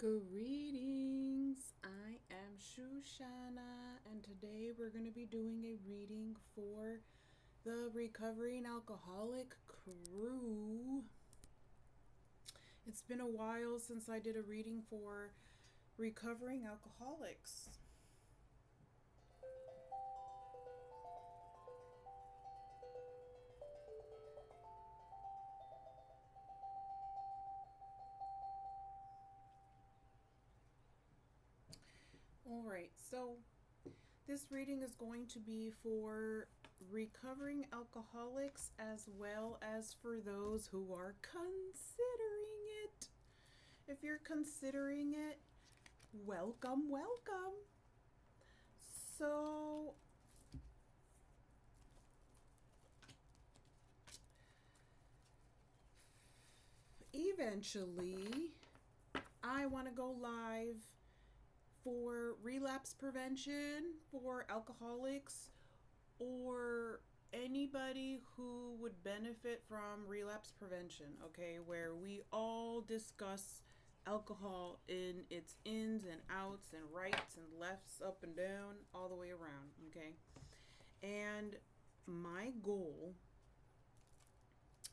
Greetings, I am Shoshana, and today we're going to be doing a reading for the Recovering Alcoholic crew. It's been a while since I did a reading for recovering alcoholics. Alright, so this reading is going to be for recovering alcoholics as well as for those who are considering it. If you're considering it, welcome. So, eventually, I want to go live for relapse prevention for alcoholics or anybody who would benefit from relapse prevention, okay, where we all discuss alcohol in its ins and outs and rights and lefts, up and down, all the way around, okay? And my goal,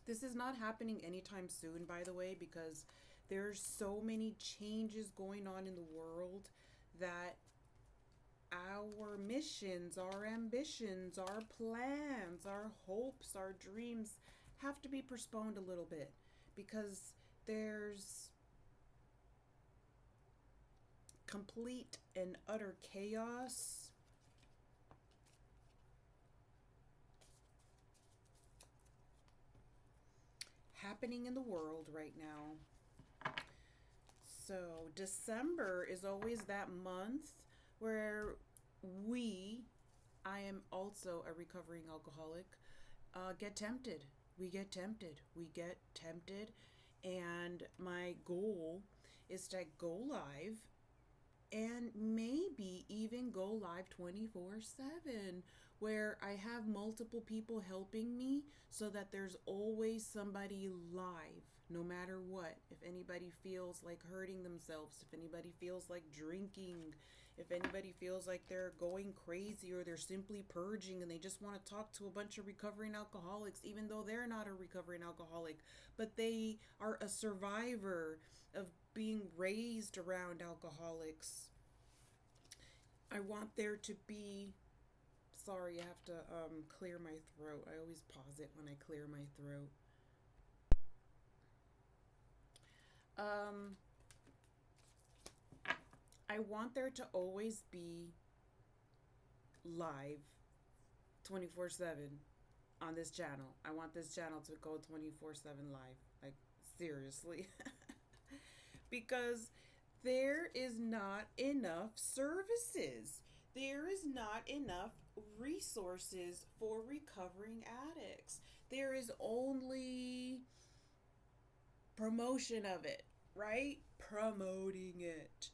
this is not happening anytime soon, by the way, because there's so many changes going on in the world that our missions, our ambitions, our plans, our hopes, our dreams have to be postponed a little bit because there's complete and utter chaos happening in the world right now. So December is always that month where I am also a recovering alcoholic, get tempted. We get tempted. And my goal is to go live and maybe even go live 24/7, where I have multiple people helping me so that there's always somebody live, no matter what. If anybody feels like hurting themselves, if anybody feels like drinking, if anybody feels like they're going crazy or they're simply purging and they just want to talk to a bunch of recovering alcoholics, even though they're not a recovering alcoholic, but they are a survivor of being raised around alcoholics. I want there to be, sorry, I have to clear my throat. I always pause it when I clear my throat. I want there to always be live 24/7 on this channel. I want this channel to go 24/7 live. Like, seriously. Because there is not enough services. There is not enough resources for recovering addicts. There is only promotion of it, right? Promoting it.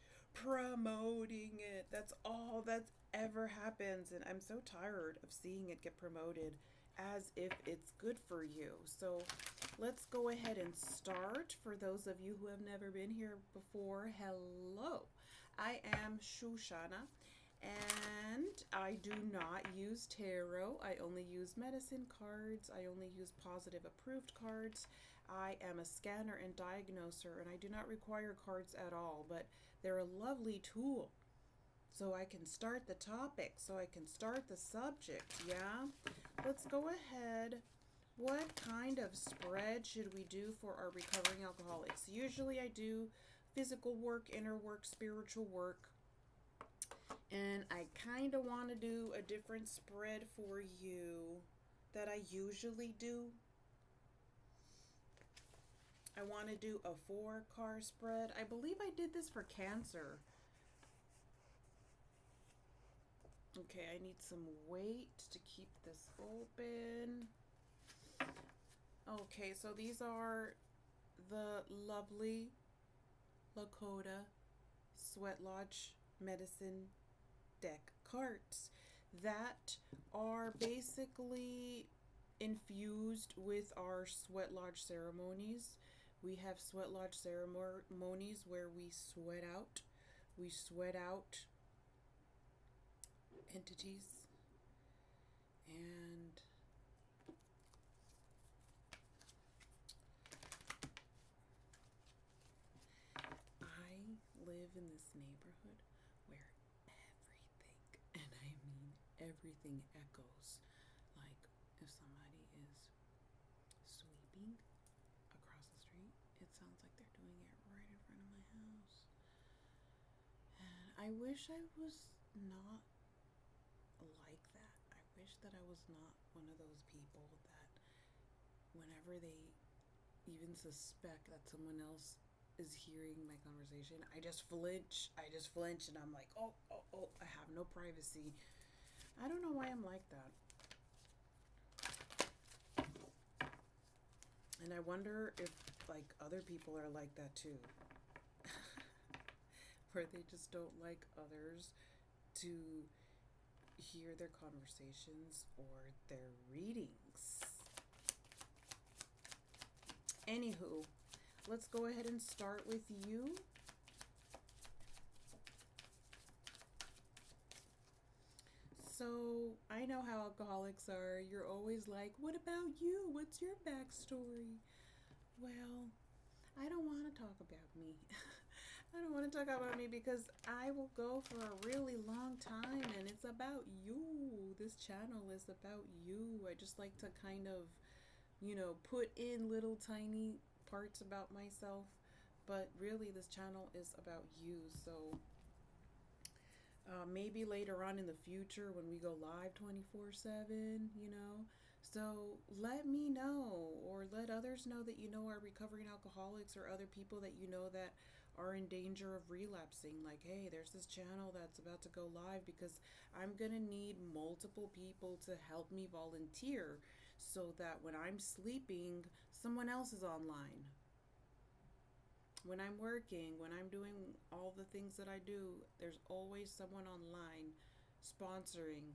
That's all that ever happens. And I'm so tired of seeing it get promoted as if it's good for you. So let's go ahead and start. For those of you who have never been here before, hello. I am Shoshana, and I do not use tarot. I only use medicine cards. I only use positive approved cards. I am a scanner and diagnoser, and I do not require cards at all, but they're a lovely tool. So I can start the topic, so I can start the subject, yeah? Let's go ahead. What kind of spread should we do for our recovering alcoholics? Usually I do physical work, inner work, spiritual work. And I kind of want to do a different spread for you that I usually do. I want to do a 4-card spread. I believe I did this for cancer. Okay, I need some weight to keep this open. Okay, so these are the lovely Lakota Sweat Lodge Medicine deck cards that are basically infused with our Sweat Lodge ceremonies, We have sweat lodge ceremonies where we sweat out. We sweat out entities. And I live in this neighborhood where everything, and I mean everything, echoes. Like if somebody is sweeping across the street, it sounds like they're doing it right in front of my house. And I wish I was not like that. I wish that I was not one of those people that whenever they even suspect that someone else is hearing my conversation, I just flinch. And I'm like, oh, I have no privacy. I don't know why I'm like that. And I wonder if like other people are like that too. Where they just don't like others to hear their conversations or their readings. Anywho, let's go ahead and start with you. So, I know how alcoholics are. You're always like, what about you? What's your backstory? Well, I don't want to talk about me. I don't want to talk about me because I will go for a really long time and it's about you. This channel is about you. I just like to kind of, put in little tiny parts about myself, but really this channel is about you. So maybe later on in the future when we go live 24/7, So let me know, or let others know that are recovering alcoholics, or other people that that are in danger of relapsing. Like, hey, there's this channel that's about to go live because I'm going to need multiple people to help me volunteer so that when I'm sleeping, someone else is online. When I'm working, when I'm doing all the things that I do, there's always someone online sponsoring,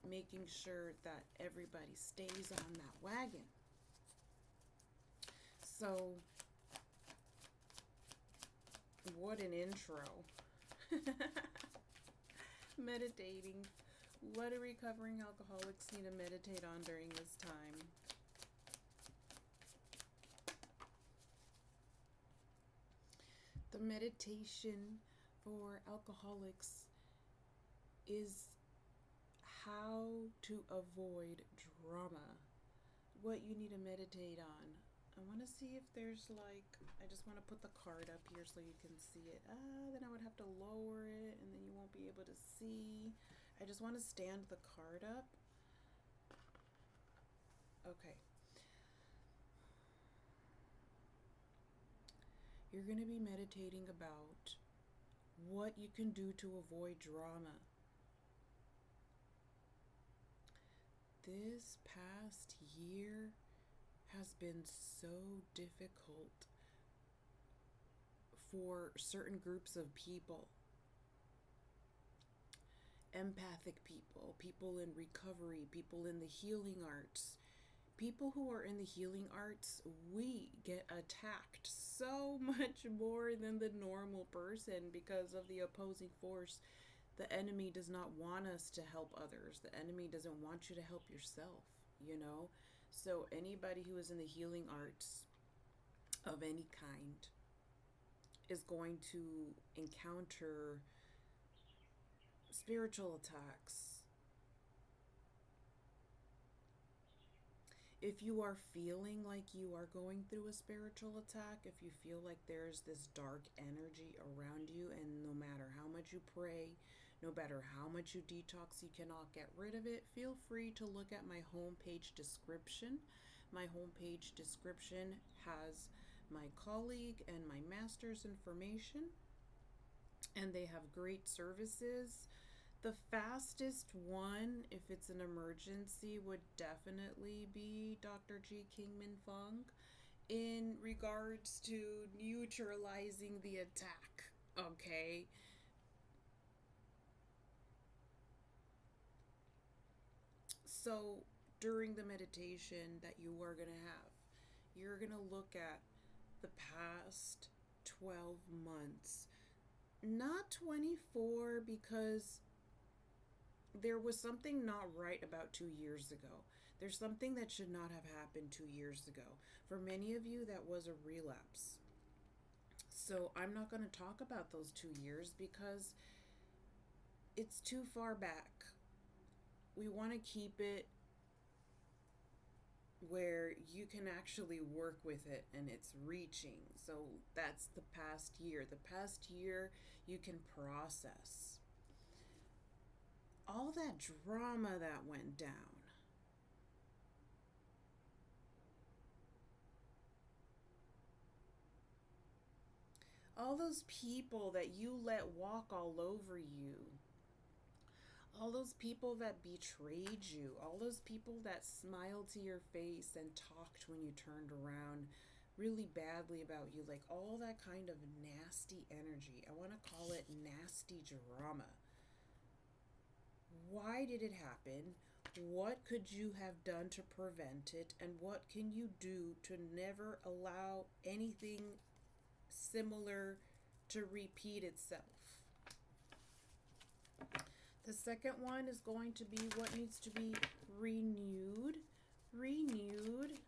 making sure that everybody stays on that wagon. So, what an intro. Meditating. What do recovering alcoholics need to meditate on during this time? The meditation for alcoholics is how to avoid drama. What you need to meditate on. I want to see if there's I just want to put the card up here so you can see it. Then I would have to lower it and then you won't be able to see. I just want to stand the card up. Okay. You're going to be meditating about what you can do to avoid drama. This past year has been so difficult for certain groups of people. Empathic people, people in recovery, people in the healing arts. People who are in the healing arts, we get attacked so much more than the normal person because of the opposing force. The enemy does not want us to help others. The enemy doesn't want you to help yourself, So anybody who is in the healing arts of any kind is going to encounter spiritual attacks. If you are feeling like you are going through a spiritual attack, if you feel like there's this dark energy around you, and no matter how much you pray, no matter how much you detox, you cannot get rid of it, feel free to look at my homepage description. My homepage description has my colleague and my master's information, and they have great services. The fastest one, if it's an emergency, would definitely be Dr. G. Kingman Fung in regards to neutralizing the attack, okay? So, during the meditation that you are going to have, you're going to look at the past 12 months, not 24, because there was something not right about 2 years ago. There's something that should not have happened 2 years ago. For many of you, that was a relapse. So I'm not going to talk about those 2 years because it's too far back. We want to keep it where you can actually work with it and it's reaching. So that's the past year. The past year you can process. All that drama that went down. All those people that you let walk all over you. All those people that betrayed you. All those people that smiled to your face and talked when you turned around really badly about you. Like all that kind of nasty energy. I want to call it nasty drama. Why did it happen? What could you have done to prevent it? And what can you do to never allow anything similar to repeat itself? The second one is going to be what needs to be renewed. Renewed.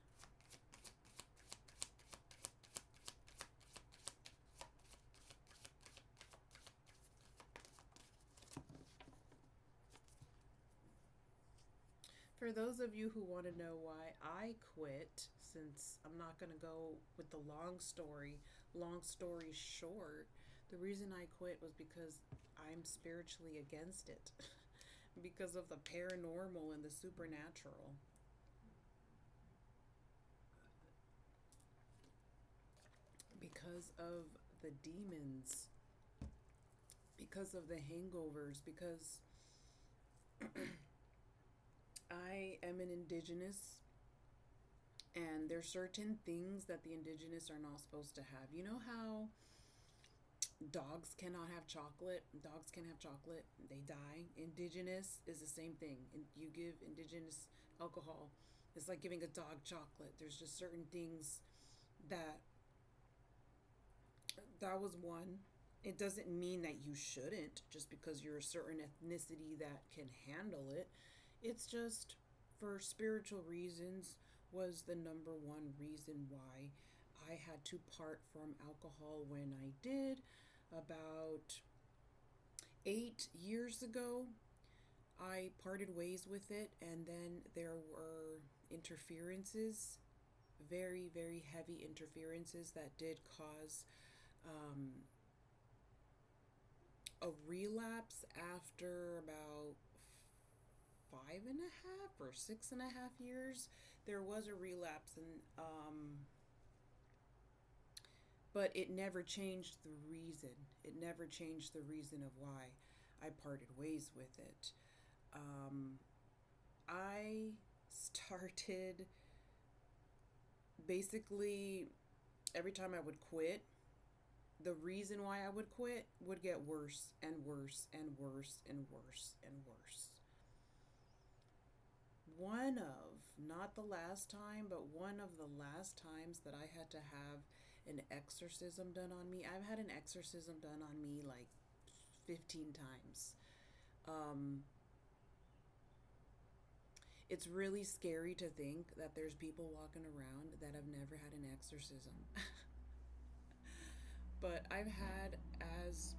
For those of you who want to know why I quit, since I'm not going to go with the long story short, the reason I quit was because I'm spiritually against it. Because of the paranormal and the supernatural. Because of the demons. Because of the hangovers. Because I am an indigenous, and there's certain things that the indigenous are not supposed to have. You know how dogs cannot have chocolate? Dogs can have chocolate, they die. Indigenous is the same thing. You give indigenous alcohol, it's like giving a dog chocolate. There's just certain things that was one. It doesn't mean that you shouldn't just because you're a certain ethnicity that can handle it. It's just for spiritual reasons was the number one reason why I had to part from alcohol when I did. About 8 years ago, I parted ways with it, and then there were interferences, very, very heavy interferences that did cause a relapse after about 5.5 or 6.5 years. There was a relapse, and but it never changed the reason. It never changed the reason of why I parted ways with it. I started basically every time I would quit, the reason why I would quit would get worse and worse and worse and worse and worse. One of, not the last time, but one of the last times that I had to have an exorcism done on me. I've had an exorcism done on me like 15 times. It's really scary to think that there's people walking around that have never had an exorcism. But I've had, as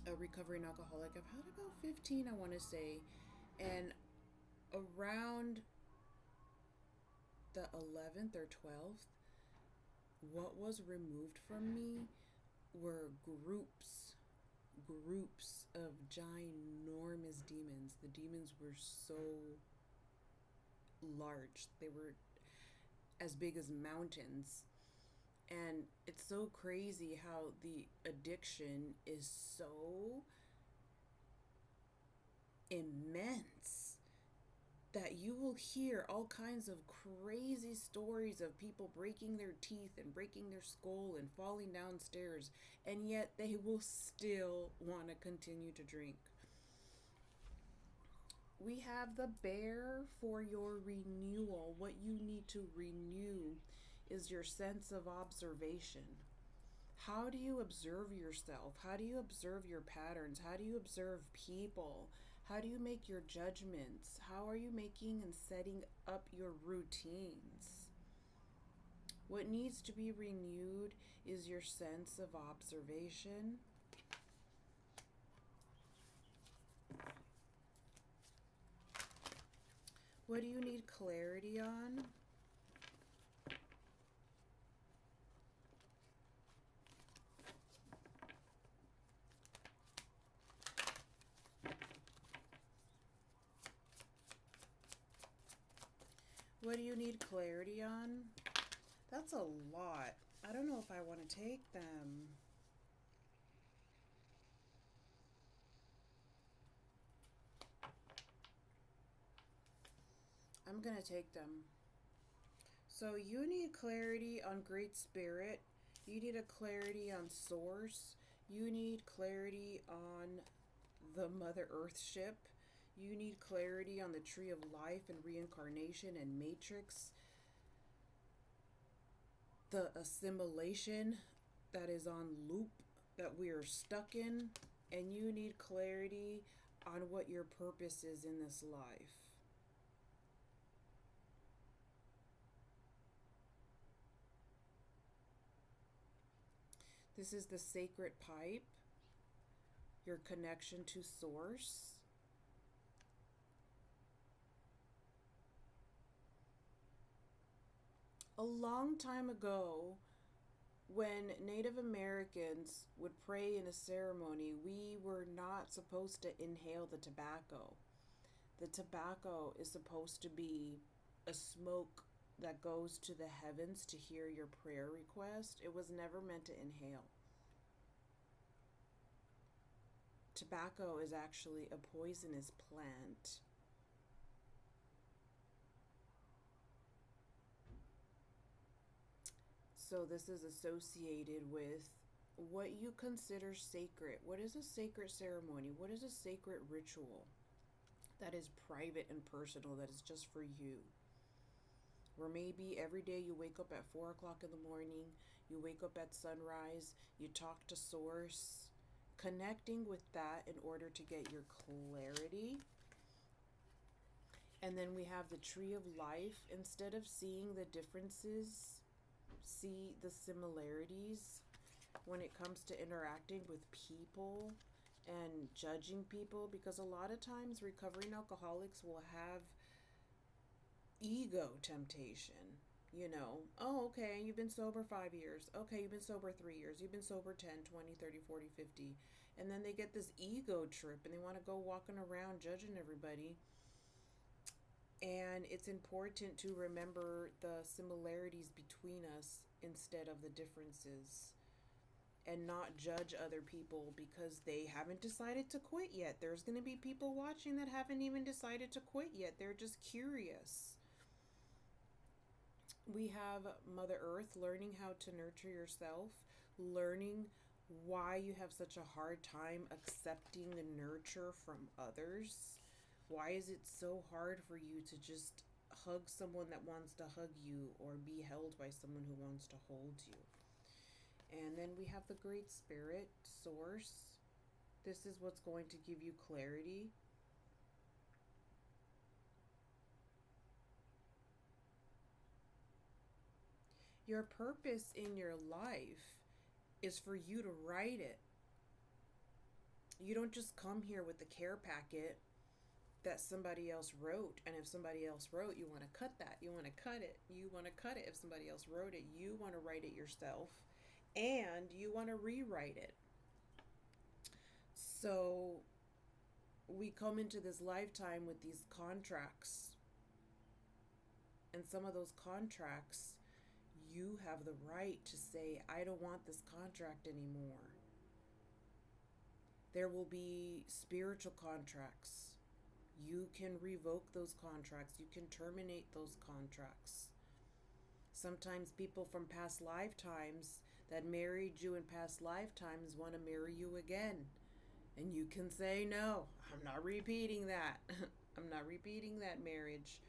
a recovering alcoholic, I've had about 15, I want to say. And around the 11th or 12th, what was removed from me were groups of ginormous demons. The demons were so large. They were as big as mountains. And it's so crazy how the addiction is so immense that you will hear all kinds of crazy stories of people breaking their teeth and breaking their skull and falling downstairs, and yet they will still want to continue to drink. We have the bear for your renewal. What you need to renew is your sense of observation. How do you observe yourself? How do you observe your patterns? How do you observe people? How do you make your judgments? How are you making and setting up your routines? What needs to be renewed is your sense of observation. What do you need clarity on? What do you need clarity on? That's a lot. I don't know if I want to take them. I'm going to take them. So you need clarity on Great Spirit. You need a clarity on Source. You need clarity on the Mother Earth ship. You need clarity on the Tree of Life and Reincarnation and Matrix. The assimilation that is on loop that we are stuck in. And you need clarity on what your purpose is in this life. This is the sacred pipe, your connection to Source. A long time ago, when Native Americans would pray in a ceremony, we were not supposed to inhale the tobacco. The tobacco is supposed to be a smoke that goes to the heavens to hear your prayer request. It was never meant to inhale. Tobacco is actually a poisonous plant. So this is associated with what you consider sacred. What is a sacred ceremony? What is a sacred ritual that is private and personal, that is just for you? Where maybe every day you wake up at 4 o'clock in the morning, you wake up at sunrise, you talk to Source, connecting with that in order to get your clarity. And then we have the Tree of Life. Instead of seeing the differences, see the similarities when it comes to interacting with people and judging people, because a lot of times recovering alcoholics will have ego temptation. You know, oh, okay, you've been sober 5 years. Okay, you've been sober 3 years. You've been sober 10, 20, 30, 40, 50. And then they get this ego trip and they want to go walking around judging everybody. And it's important to remember the similarities between us instead of the differences. And not judge other people because they haven't decided to quit yet. There's going to be people watching that haven't even decided to quit yet. They're just curious. We have Mother Earth, learning how to nurture yourself, learning why you have such a hard time accepting the nurture from others. Why is it so hard for you to just hug someone that wants to hug you or be held by someone who wants to hold you? And then we have the Great Spirit, Source. This is what's going to give you clarity. Your purpose in your life is for you to write it. You don't just come here with the care packet that somebody else wrote, and if somebody else wrote, you want to cut that. You want to cut it. You want to cut it if somebody else wrote it. You want to write it yourself, and you want to rewrite it. So we come into this lifetime with these contracts, and some of those contracts, you have the right to say, I don't want this contract anymore. There will be spiritual contracts. You can revoke those contracts. You can terminate those contracts. Sometimes people from past lifetimes that married you in past lifetimes want to marry you again. And you can say, no, I'm not repeating that. I'm not repeating that marriage.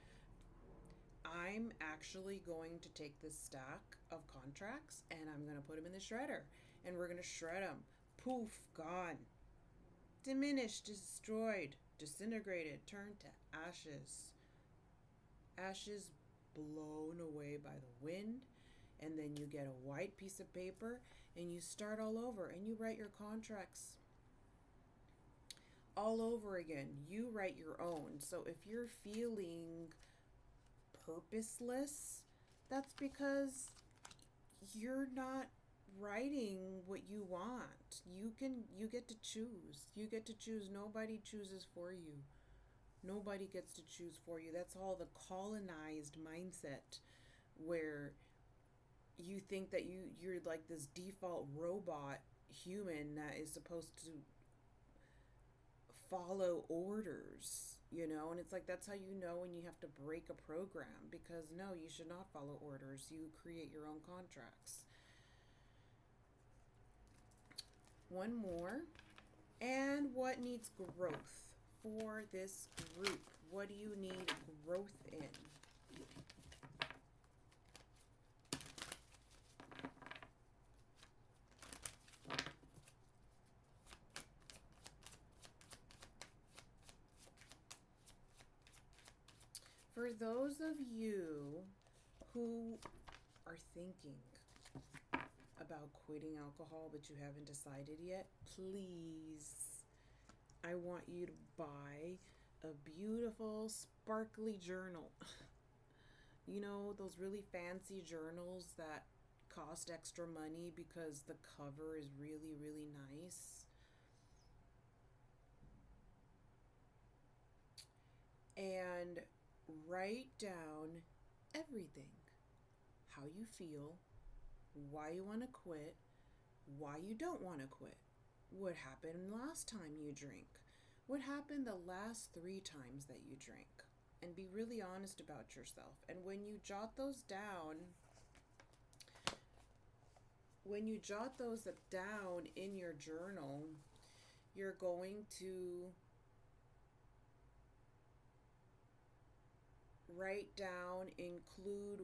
I'm actually going to take this stack of contracts and I'm going to put them in the shredder. And we're going to shred them. Poof, gone. Diminished, destroyed, disintegrated, turned to ashes. Ashes blown away by the wind. And then you get a white piece of paper and you start all over and you write your contracts all over again. You write your own. So if you're feeling purposeless, that's because you're not writing what you want. You get to choose. You get to choose. Nobody chooses for you. Nobody gets to choose for you. That's all the colonized mindset where you think that you're like this default robot human that is supposed to follow orders, and it's like that's how you know when you have to break a program, because no, you should not follow orders. You create your own contracts. One more. And what needs growth for this group? What do you need growth in? For those of you who are thinking about quitting alcohol but you haven't decided yet, please, I want you to buy a beautiful sparkly journal. Those really fancy journals that cost extra money because the cover is really, really nice. And write down everything. How you feel, why you want to quit, why you don't want to quit, what happened last time you drink, what happened the last 3 times that you drank, and be really honest about yourself. And when you jot those down in your journal, you're going to write down, include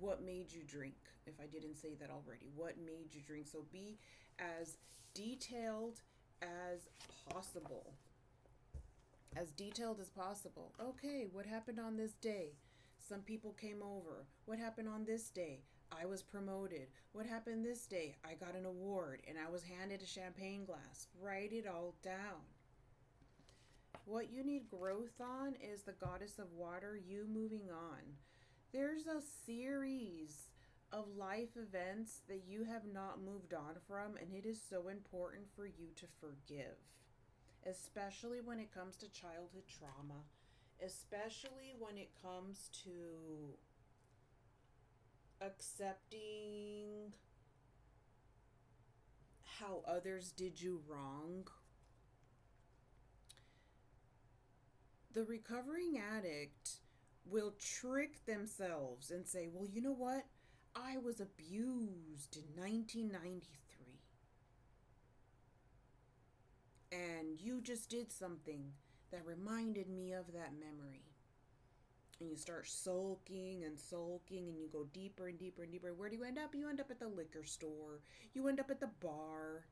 what made you drink. If I didn't say that already, what made you drink? So be as detailed as possible. As detailed as possible. Okay, what happened on this day? Some people came over. What happened on this day? I was promoted. What happened this day? I got an award and I was handed a champagne glass. Write it all down. What you need growth on is the goddess of water, you moving on. There's a series of life events that you have not moved on from, and it is so important for you to forgive, especially when it comes to childhood trauma, especially when it comes to accepting how others did you wrong. The recovering addict will trick themselves and say, well, you know what? I was abused in 1993. And you just did something that reminded me of that memory. And you start sulking and you go deeper and deeper and deeper. Where do you end up? You end up at the liquor store. You end up at the bar.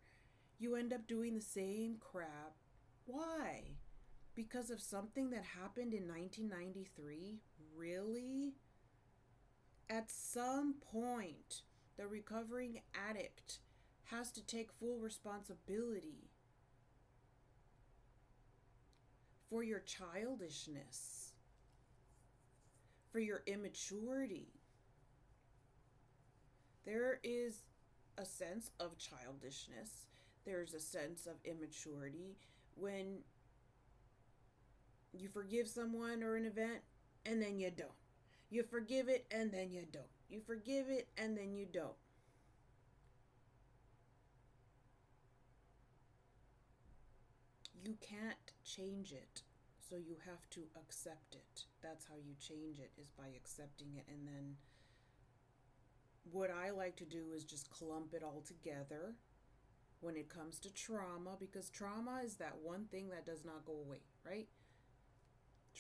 You end up doing the same crap. Why? Because of something that happened in 1993? Really? At some point, the recovering addict has to take full responsibility for your childishness, for your immaturity. There is a sense of childishness. There's a sense of immaturity when you forgive someone or an event and then you don't. You forgive it and then you don't. You forgive it and then you don't. You can't change it, so you have to accept it. That's how you change it, is by accepting it. And then what I like to do is just clump it all together when it comes to trauma, because trauma is that one thing that does not go away, right?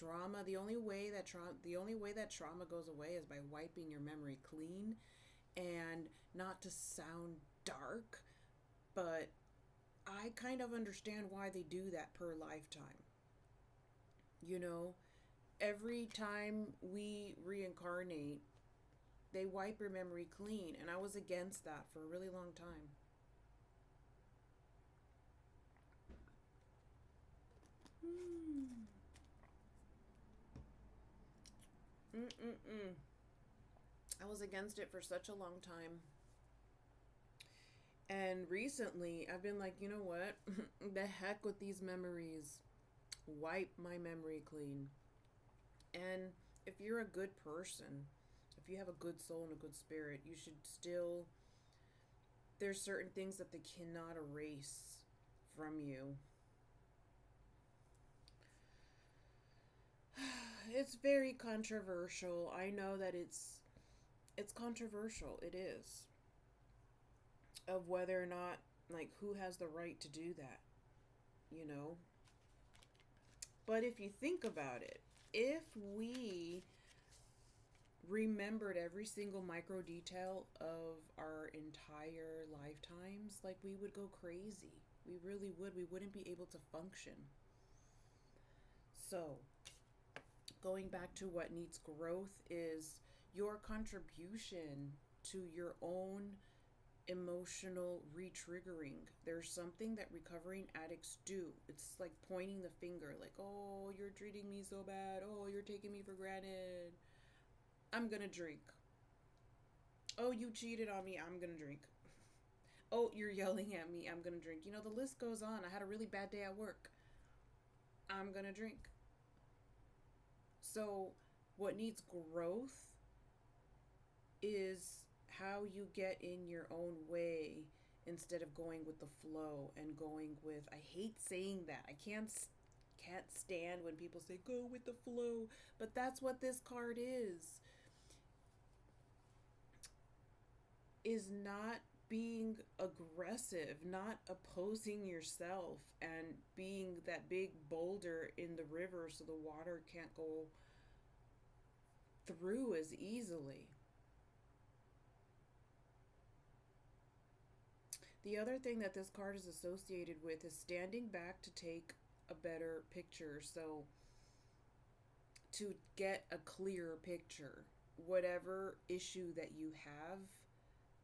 Trauma, the only way that trauma goes away is by wiping your memory clean. And not to sound dark, but I kind of understand why they do that per lifetime. You know, every time we reincarnate, they wipe your memory clean, and I was against that for a really long time. Mm-mm-mm. I was against it for such a long time. And recently, I've been like, you know what? The heck with these memories. Wipe my memory clean. And if you're a good person, if you have a good soul and a good spirit, you should still. There's certain things that they cannot erase from you. It's very controversial. I know that it's controversial. It is. Of whether or not, like, who has the right to do that, you know? But if you think about it, if we remembered every single micro detail of our entire lifetimes, like, we would go crazy. We really would. We wouldn't be able to function. So, going back to what needs growth is your contribution to your own emotional re-triggering. There's something that recovering addicts do. It's like pointing the finger, like, oh, you're treating me so bad. Oh, you're taking me for granted. I'm gonna drink. Oh, you cheated on me. I'm gonna drink. Oh, you're yelling at me. I'm gonna drink. You know, the list goes on. I had a really bad day at work. I'm gonna drink. So, what needs growth is how you get in your own way instead of going with the flow and going with, I hate saying that. I can't stand when people say go with the flow, but that's what this card is not being aggressive, not opposing yourself and being that big boulder in the river so the water can't go through as easily. The other thing that this card is associated with is standing back to take a better picture. So, to get a clearer picture, whatever issue that you have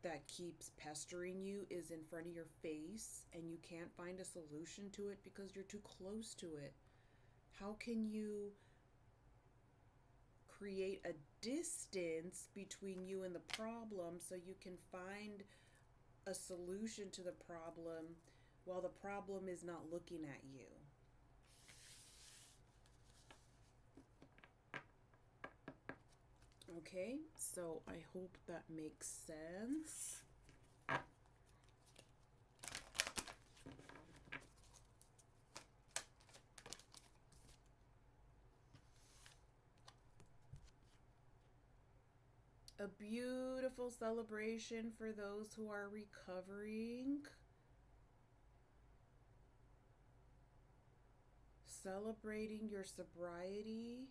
that keeps pestering you is in front of your face and you can't find a solution to it because you're too close to it. How can you create a distance between you and the problem so you can find a solution to the problem while the problem is not looking at you? Okay, so I hope that makes sense. A beautiful celebration for those who are recovering. Celebrating your sobriety.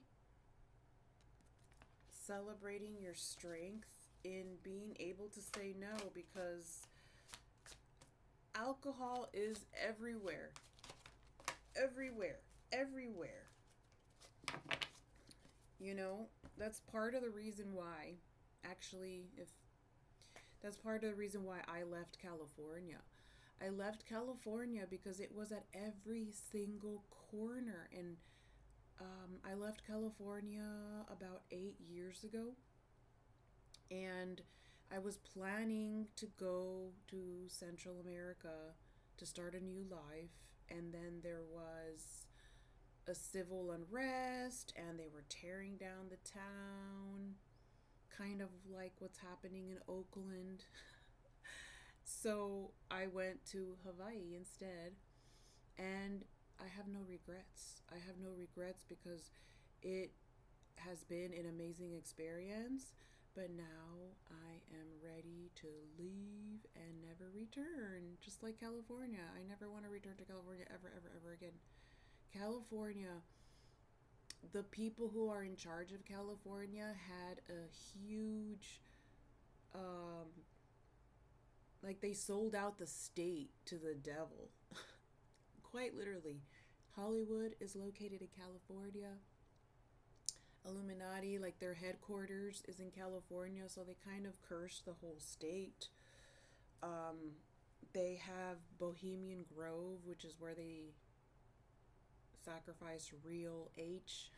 Celebrating your strength in being able to say no, because alcohol is everywhere. Everywhere. Everywhere. You know, that's part of the reason why, actually, if that's part of the reason why I left California. I left California because it was at every single corner. And I left California about 8 years ago. And I was planning to go to Central America to start a new life. And then there was a civil unrest and they were tearing down the town, kind of like what's happening in Oakland. So I went to Hawaii instead, and I have no regrets. I have no regrets because it has been an amazing experience, but now I am ready to leave and never return, just like California. I never want to return to California ever, ever, ever again. California the people who are in charge of California had a huge, um, like they sold out the state to the devil. Quite literally. Hollywood is located in California. Illuminati, like their headquarters, is in California, so they kind of curse the whole state. Um, they have Bohemian Grove, which is where they sacrifice real H.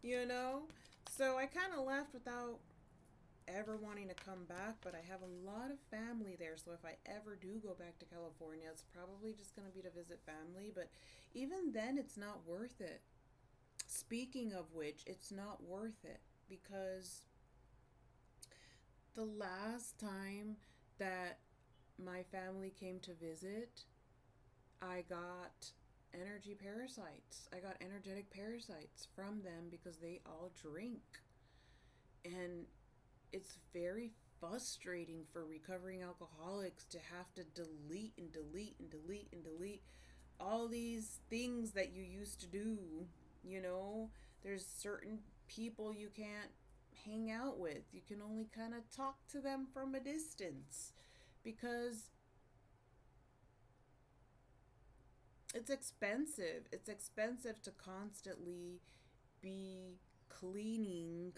you know? So I kind of left without ever wanting to come back, but I have a lot of family there, so if I ever do go back to California, it's probably just going to be to visit family, but even then, it's not worth it. Speaking of which, it's not worth it because the last time that my family came to visit, I got energy parasites. I got energetic parasites from them because they all drink. And it's very frustrating for recovering alcoholics to have to delete and delete and delete and delete all these things that you used to do. There's certain people you can't hang out with. You can only kind of talk to them from a distance because it's expensive. It's expensive to constantly be cleaning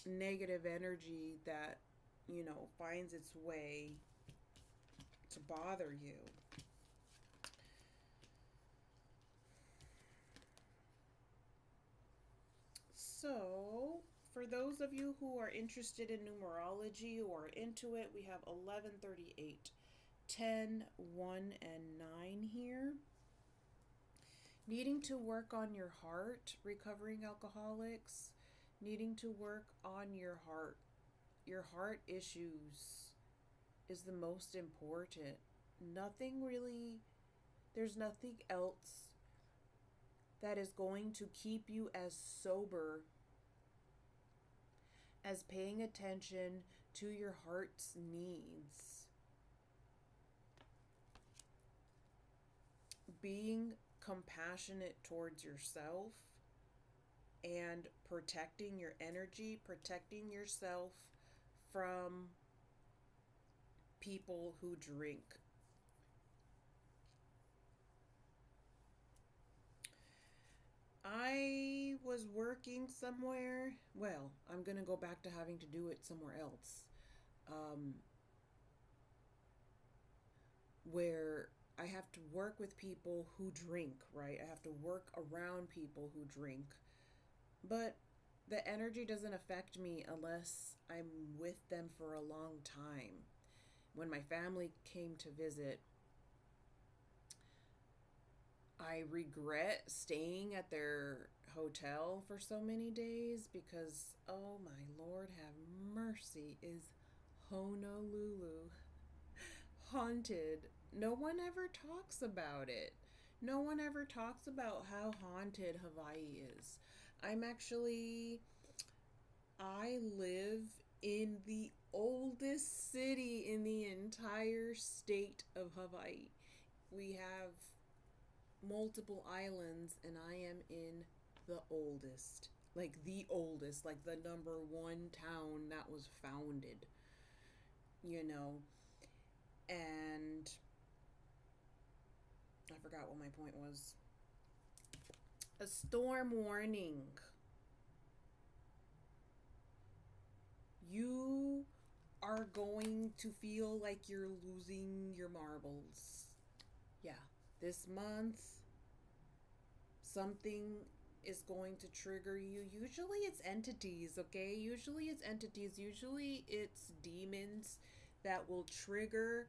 negative energy that, finds its way to bother you. So, for those of you who are interested in numerology or into it, we have 1138, 10, 1, and 9 here. Needing to work on your heart, recovering alcoholics, needing to work on your heart. Your heart issues is the most important. There's nothing else that is going to keep you as sober as paying attention to your heart's needs. Being compassionate towards yourself and protecting your energy, protecting yourself from people who drink. I was working somewhere. Well, I'm going to go back to having to do it somewhere else. Where I have to work with people who drink, right? I have to work around people who drink. But the energy doesn't affect me unless I'm with them for a long time. When my family came to visit, I regret staying at their hotel for so many days because, oh my Lord, have mercy, is Honolulu haunted. No one ever talks about it. No one ever talks about how haunted Hawaii is. I live in the oldest city in the entire state of Hawaii. We have multiple islands, and I am in the oldest, like the number one town that was founded, and I forgot what my point was. A storm warning. You are going to feel like you're losing your marbles. Yeah, this month, something is going to trigger you. Usually it's entities, okay? Usually it's demons that will trigger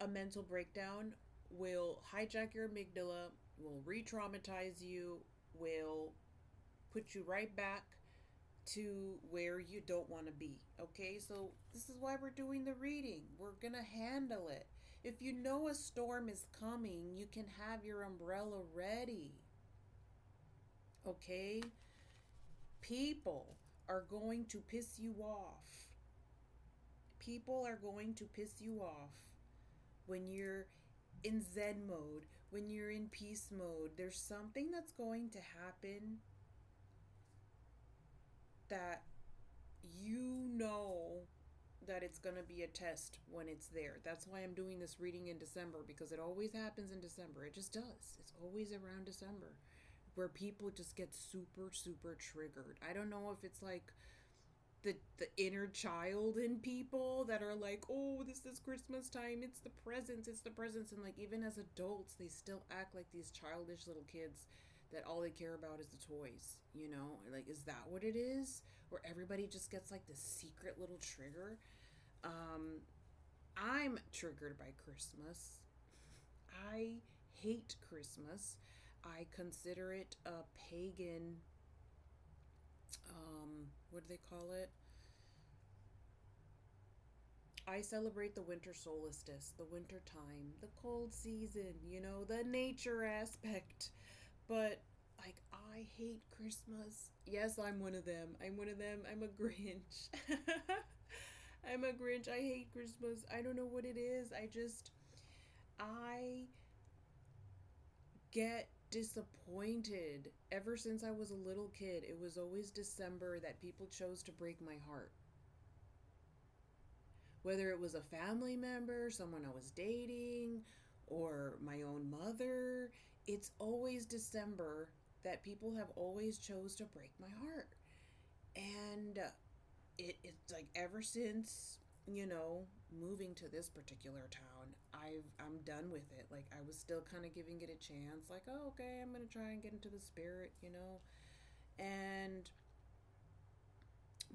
a mental breakdown, will hijack your amygdala, will re-traumatize you, will put you right back to where you don't want to be, okay? So this is why we're doing the reading. We're gonna handle it. If you know a storm is coming, you can have your umbrella ready, okay? People are going to piss you off. People are going to piss you off when you're in Zen mode, when you're in peace mode. There's something that's going to happen that you know that it's going to be a test when it's there. That's why I'm doing this reading in December, because it always happens in December. It just does. It's always around December where people just get super, super triggered. I don't know if it's like the inner child in people that are like, oh, this is Christmas time, it's the presents, and like even as adults they still act like these childish little kids that all they care about is the toys, you know? Like, is that what it is? Where everybody just gets like this secret little trigger. I'm triggered by Christmas. I hate Christmas. I consider it a pagan, what do they call it? I celebrate the winter solstice, the winter time, the cold season, you know, the nature aspect. But like, I hate Christmas. Yes, I'm one of them. I'm one of them. I'm a Grinch. I'm a Grinch. I hate Christmas. I don't know what it is. I get disappointed. Ever since I was a little kid, it was always December that people chose to break my heart. Whether it was a family member, someone I was dating, or my own mother, it's always December that people have always chose to break my heart. And it's like ever since, you know, moving to this particular town, I'm done with it. Like, I was still kind of giving it a chance, like, oh, okay, I'm gonna try and get into the spirit, you know. And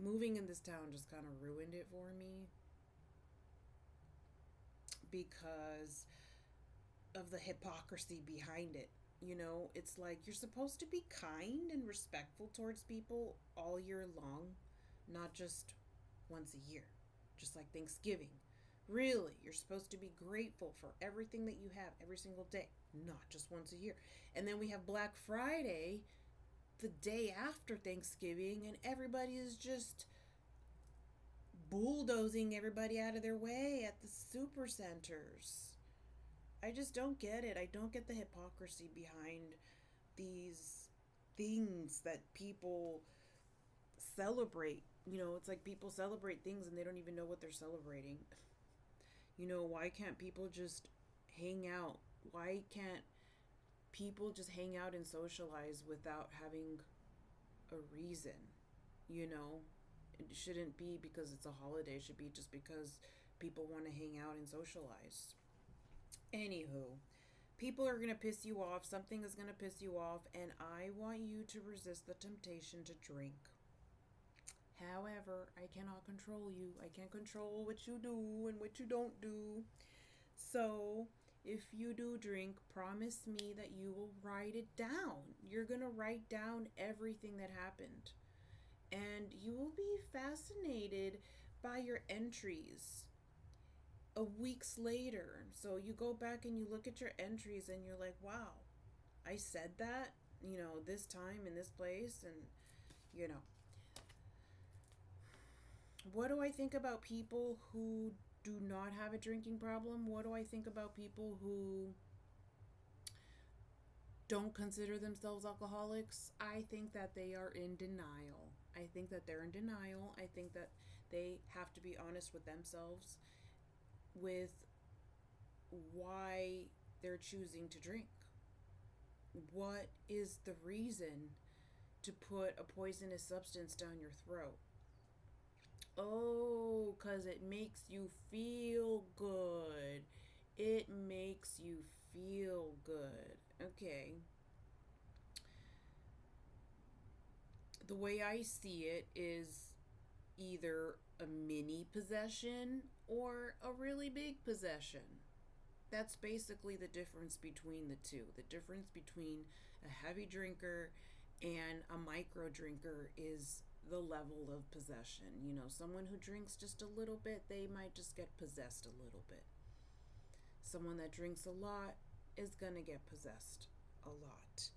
moving in this town just kind of ruined it for me, because of the hypocrisy behind it. You know, it's like you're supposed to be kind and respectful towards people all year long, not just once a year, just like Thanksgiving. Really, you're supposed to be grateful for everything that you have every single day, not just once a year. And then we have Black Friday the day after Thanksgiving, and everybody is just bulldozing everybody out of their way at the super centers. I just don't get it. I don't get the hypocrisy behind these things that people celebrate. You know, it's like people celebrate things and they don't even know what they're celebrating. You know, why can't people just hang out? Why can't people just hang out and socialize without having a reason? You know, it shouldn't be because it's a holiday. It should be just because people want to hang out and socialize. Anywho, people are going to piss you off. Something is going to piss you off. And I want you to resist the temptation to drink. However, I cannot control you. I can't control what you do and what you don't do. So, if you do drink, promise me that you will write it down. You're going to write down everything that happened. And you will be fascinated by your entries weeks later. So you go back and you look at your entries and you're like, wow, I said that, you know, this time in this place. And, you know, what do I think about people who do not have a drinking problem? What do I think about people who don't consider themselves alcoholics? I think that they are in denial. I think that they're in denial. I think that they have to be honest with themselves with why they're choosing to drink. What is the reason to put a poisonous substance down your throat? Oh, because it makes you feel good. It makes you feel good. Okay. The way I see it is either a mini possession or a really big possession. That's basically the difference between the two. The difference between a heavy drinker and a micro drinker is the level of possession. You know, someone who drinks just a little bit, they might just get possessed a little bit. Someone that drinks a lot is gonna get possessed a lot.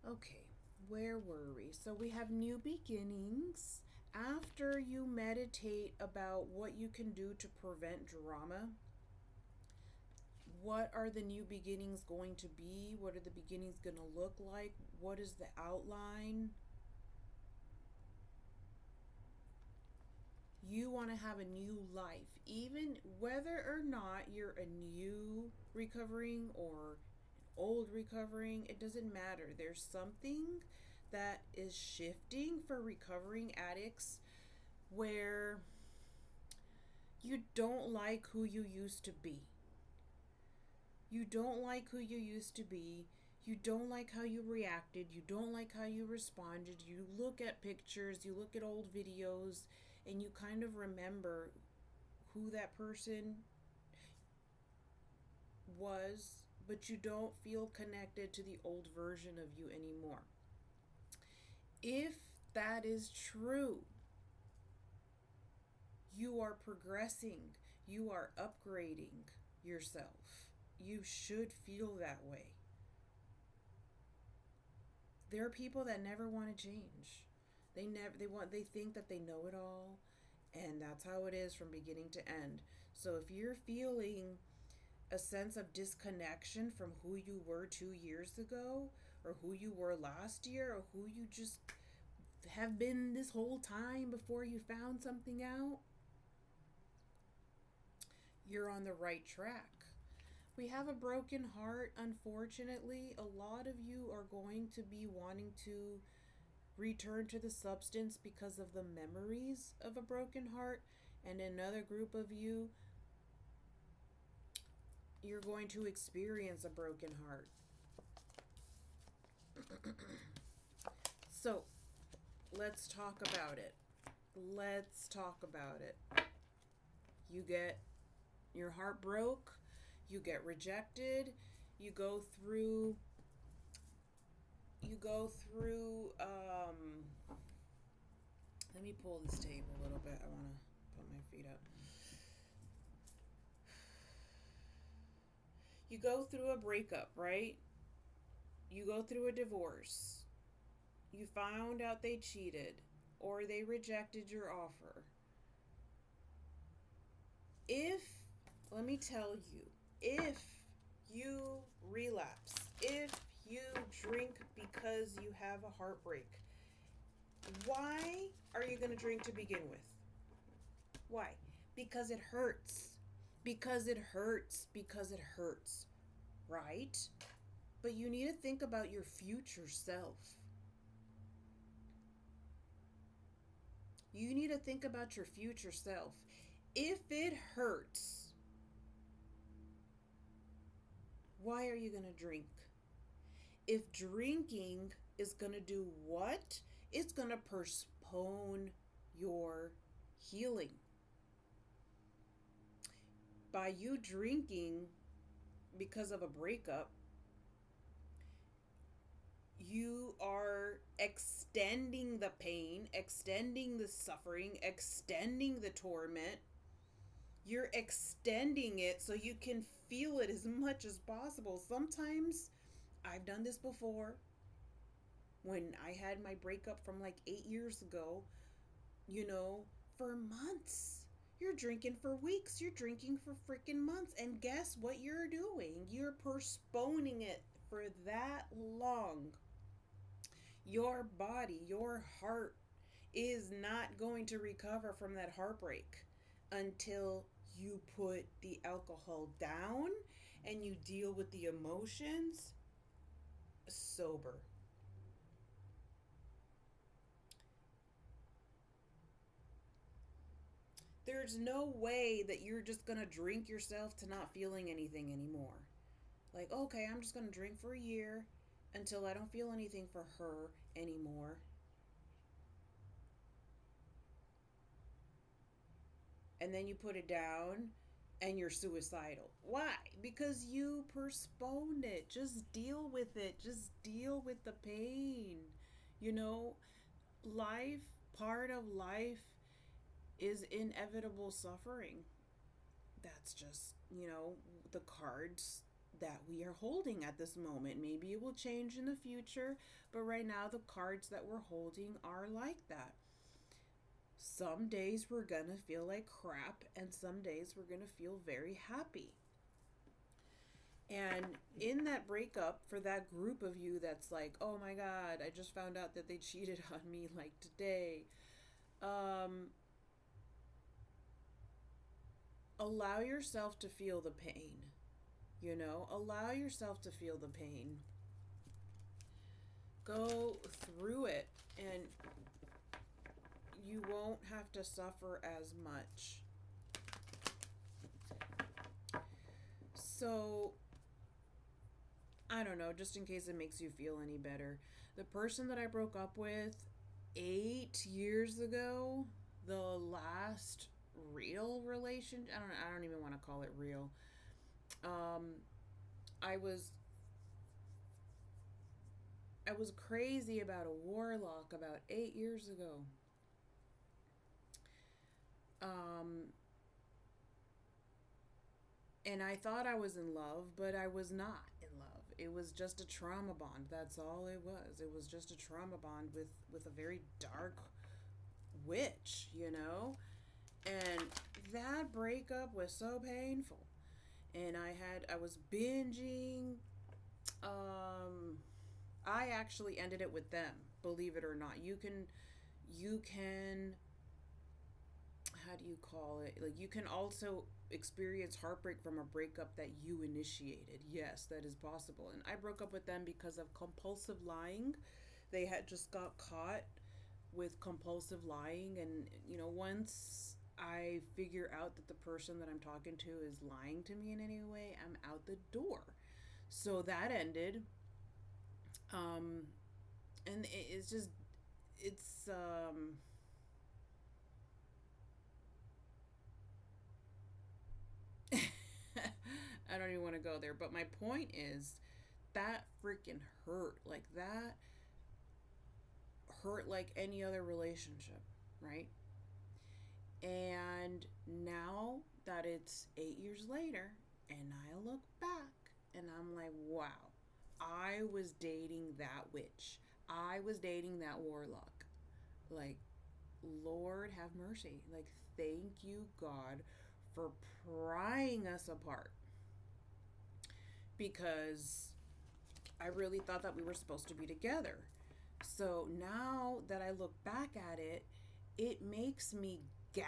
Okay, Where were we? So we have new beginnings. After you meditate about what you can do to prevent drama, what are the new beginnings going to be? What are the beginnings going to look like? What is the outline? You want to have a new life, even whether or not you're a new recovering or an old recovering, it doesn't matter. There's something that is shifting for recovering addicts where you don't like who you used to be. You don't like who you used to be. You don't like how you reacted. You don't like how you responded. You look at pictures, you look at old videos, and you kind of remember who that person was, but you don't feel connected to the old version of you anymore. If that is true, you are progressing, you are upgrading yourself. You should feel that way. There are people that never want to change. They think that they know it all, and that's how it is from beginning to end. So if you're feeling a sense of disconnection from who you were 2 years ago, or who you were last year, or who you just have been this whole time before you found something out, you're on the right track. We have a broken heart. Unfortunately, a lot of you are going to be wanting to return to the substance because of the memories of a broken heart, and another group of you, you're going to experience a broken heart. So, let's talk about it. Let's talk about it. You get your heart broke, you get rejected, you go through let me pull this table a little bit. I want to put my feet up. You go through a breakup, right? You go through a divorce. You found out they cheated or they rejected your offer. Let me tell you, if you relapse, if you drink because you have a heartbreak, why are you going to drink to begin with? Why? Because it hurts. Because it hurts. Because it hurts. Right? But you need to think about your future self. You need to think about your future self. If it hurts, why are you going to drink? If drinking is going to do what? It's going to postpone your healing. By you drinking because of a breakup, you are extending the pain, extending the suffering, extending the torment. You're extending it so you can feel it as much as possible. Sometimes, I've done this before. When I had my breakup from like 8 years ago, for months. You're drinking for weeks. You're drinking for freaking months. And guess what you're doing? You're postponing it for that long. Your body, your heart is not going to recover from that heartbreak until you put the alcohol down and you deal with the emotions sober. There's no way that you're just going to drink yourself to not feeling anything anymore. Like, okay, I'm just going to drink for a year until I don't feel anything for her anymore. And then you put it down and you're suicidal. Why? Because you postponed it. Just deal with it. Just deal with the pain. Life, part of life is inevitable suffering. That's just, the cards that we are holding at this moment. Maybe it will change in the future, but right now the cards that we're holding are like that. Some days we're gonna feel like crap, and some days we're gonna feel very happy. And in that breakup, for that group of you that's like, oh my God, I just found out that they cheated on me like today, allow yourself to feel the pain. Allow yourself to feel the pain. Go through it, and you won't have to suffer as much. So, I don't know, just in case it makes you feel any better. The person that I broke up with 8 years ago, the last real relation, I don't even want to call it real. I was crazy about a warlock about 8 years ago. And I thought I was in love, but I was not in love. It was just a trauma bond. That's all it was. It was just a trauma bond with a very dark witch, And that breakup was so painful. And I was binging. I actually ended it with them, believe it or not. You can how do you call it? Like, you can also experience heartbreak from a breakup that you initiated. Yes, that is possible. And I broke up with them because of compulsive lying. They had just got caught with compulsive lying, and once I figure out that the person that I'm talking to is lying to me in any way, I'm out the door. So that ended. And it's I don't even want to go there, but my point is that freaking hurt. Like, that hurt like any other relationship, right? And now that it's 8 years later, and I look back and I'm like, wow, I was dating that witch. I was dating that warlock. Like, Lord have mercy. Like, thank you, God, for prying us apart. Because I really thought that we were supposed to be together. So now that I look back at it, it makes me gag.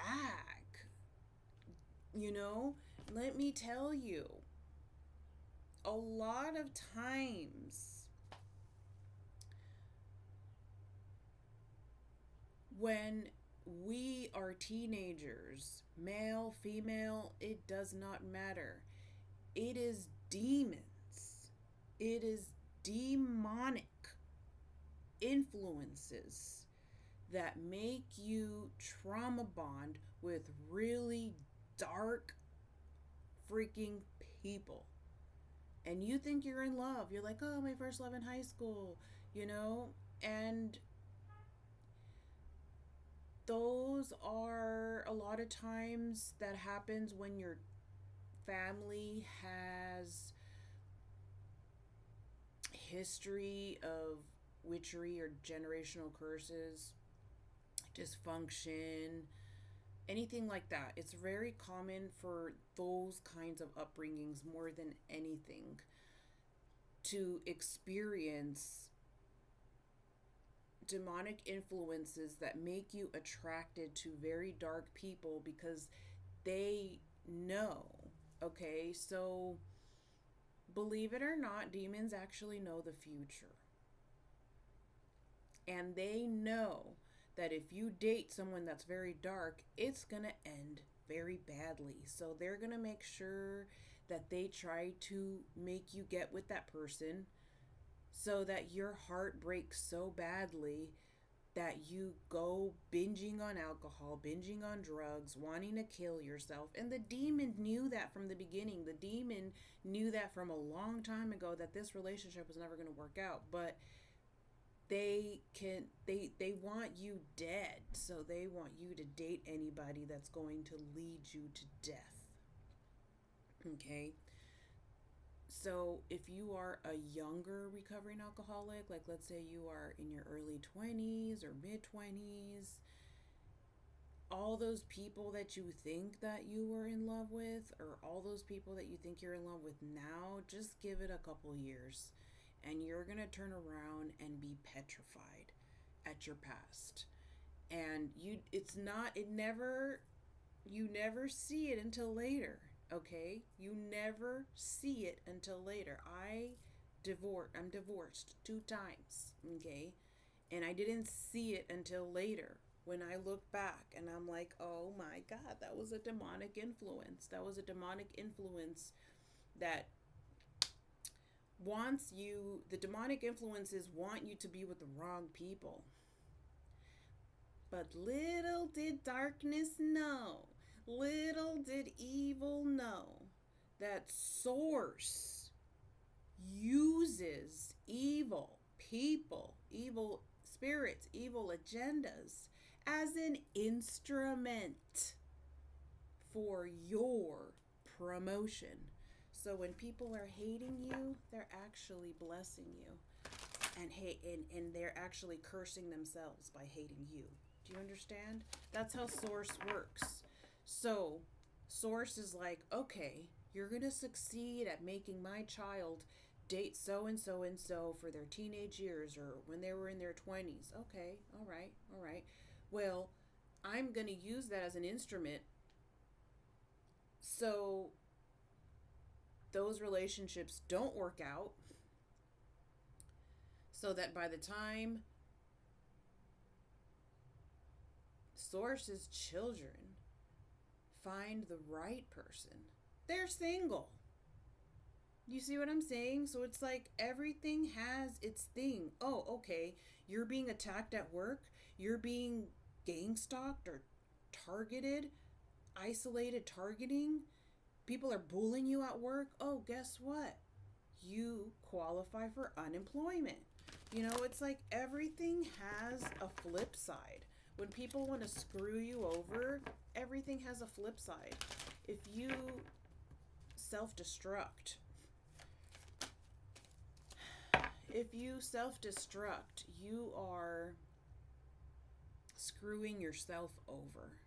Let me tell you, a lot of times when we are teenagers, male, female, it does not matter. It is demons. It is demonic influences that make you trauma bond with really dark freaking people. And you think you're in love. You're like, oh, my first love in high school, and those are a lot of times that happens when your family has history of witchery or generational curses, dysfunction, anything like that. It's very common for those kinds of upbringings, more than anything, to experience demonic influences that make you attracted to very dark people because they know. Okay, so believe it or not, demons actually know the future. And they know that if you date someone that's very dark, it's going to end very badly. So they're going to make sure that they try to make you get with that person so that your heart breaks so badly that you go binging on alcohol, binging on drugs, wanting to kill yourself. And the demon knew that from the beginning. The demon knew that from a long time ago, that this relationship was never going to work out. But they want you dead. So they want you to date anybody that's going to lead you to death. Okay? So if you are a younger recovering alcoholic, like let's say you are in your early 20s or mid 20s, all those people that you think that you were in love with, or all those people that you think you're in love with now, just give it a couple years and you're going to turn around and be petrified at your past. And you never see it until later, okay? You never see it until later. I'm divorced 2 times, okay? And I didn't see it until later when I look back and I'm like, oh my God, that was a demonic influence. That was a demonic influence that the demonic influences want you to be with the wrong people. But little did darkness know, little did evil know, that source uses evil people, evil spirits, evil agendas as an instrument for your promotion. So when people are hating you, they're actually blessing you, and they're actually cursing themselves by hating you. Do you understand? That's how Source works. So Source is like, okay, you're going to succeed at making my child date so and so and so for their teenage years or when they were in their 20s. Okay, all right. Well, I'm going to use that as an instrument so those relationships don't work out, so that by the time Source's children find the right person, they're single. You see what I'm saying? So it's like everything has its thing. Oh, okay. You're being attacked at work. You're being gang stalked or targeted, isolated targeting. People are bullying you at work. Oh, guess what? You qualify for unemployment. You know, it's like everything has a flip side. When people want to screw you over, everything has a flip side. If you self-destruct, you are screwing yourself over.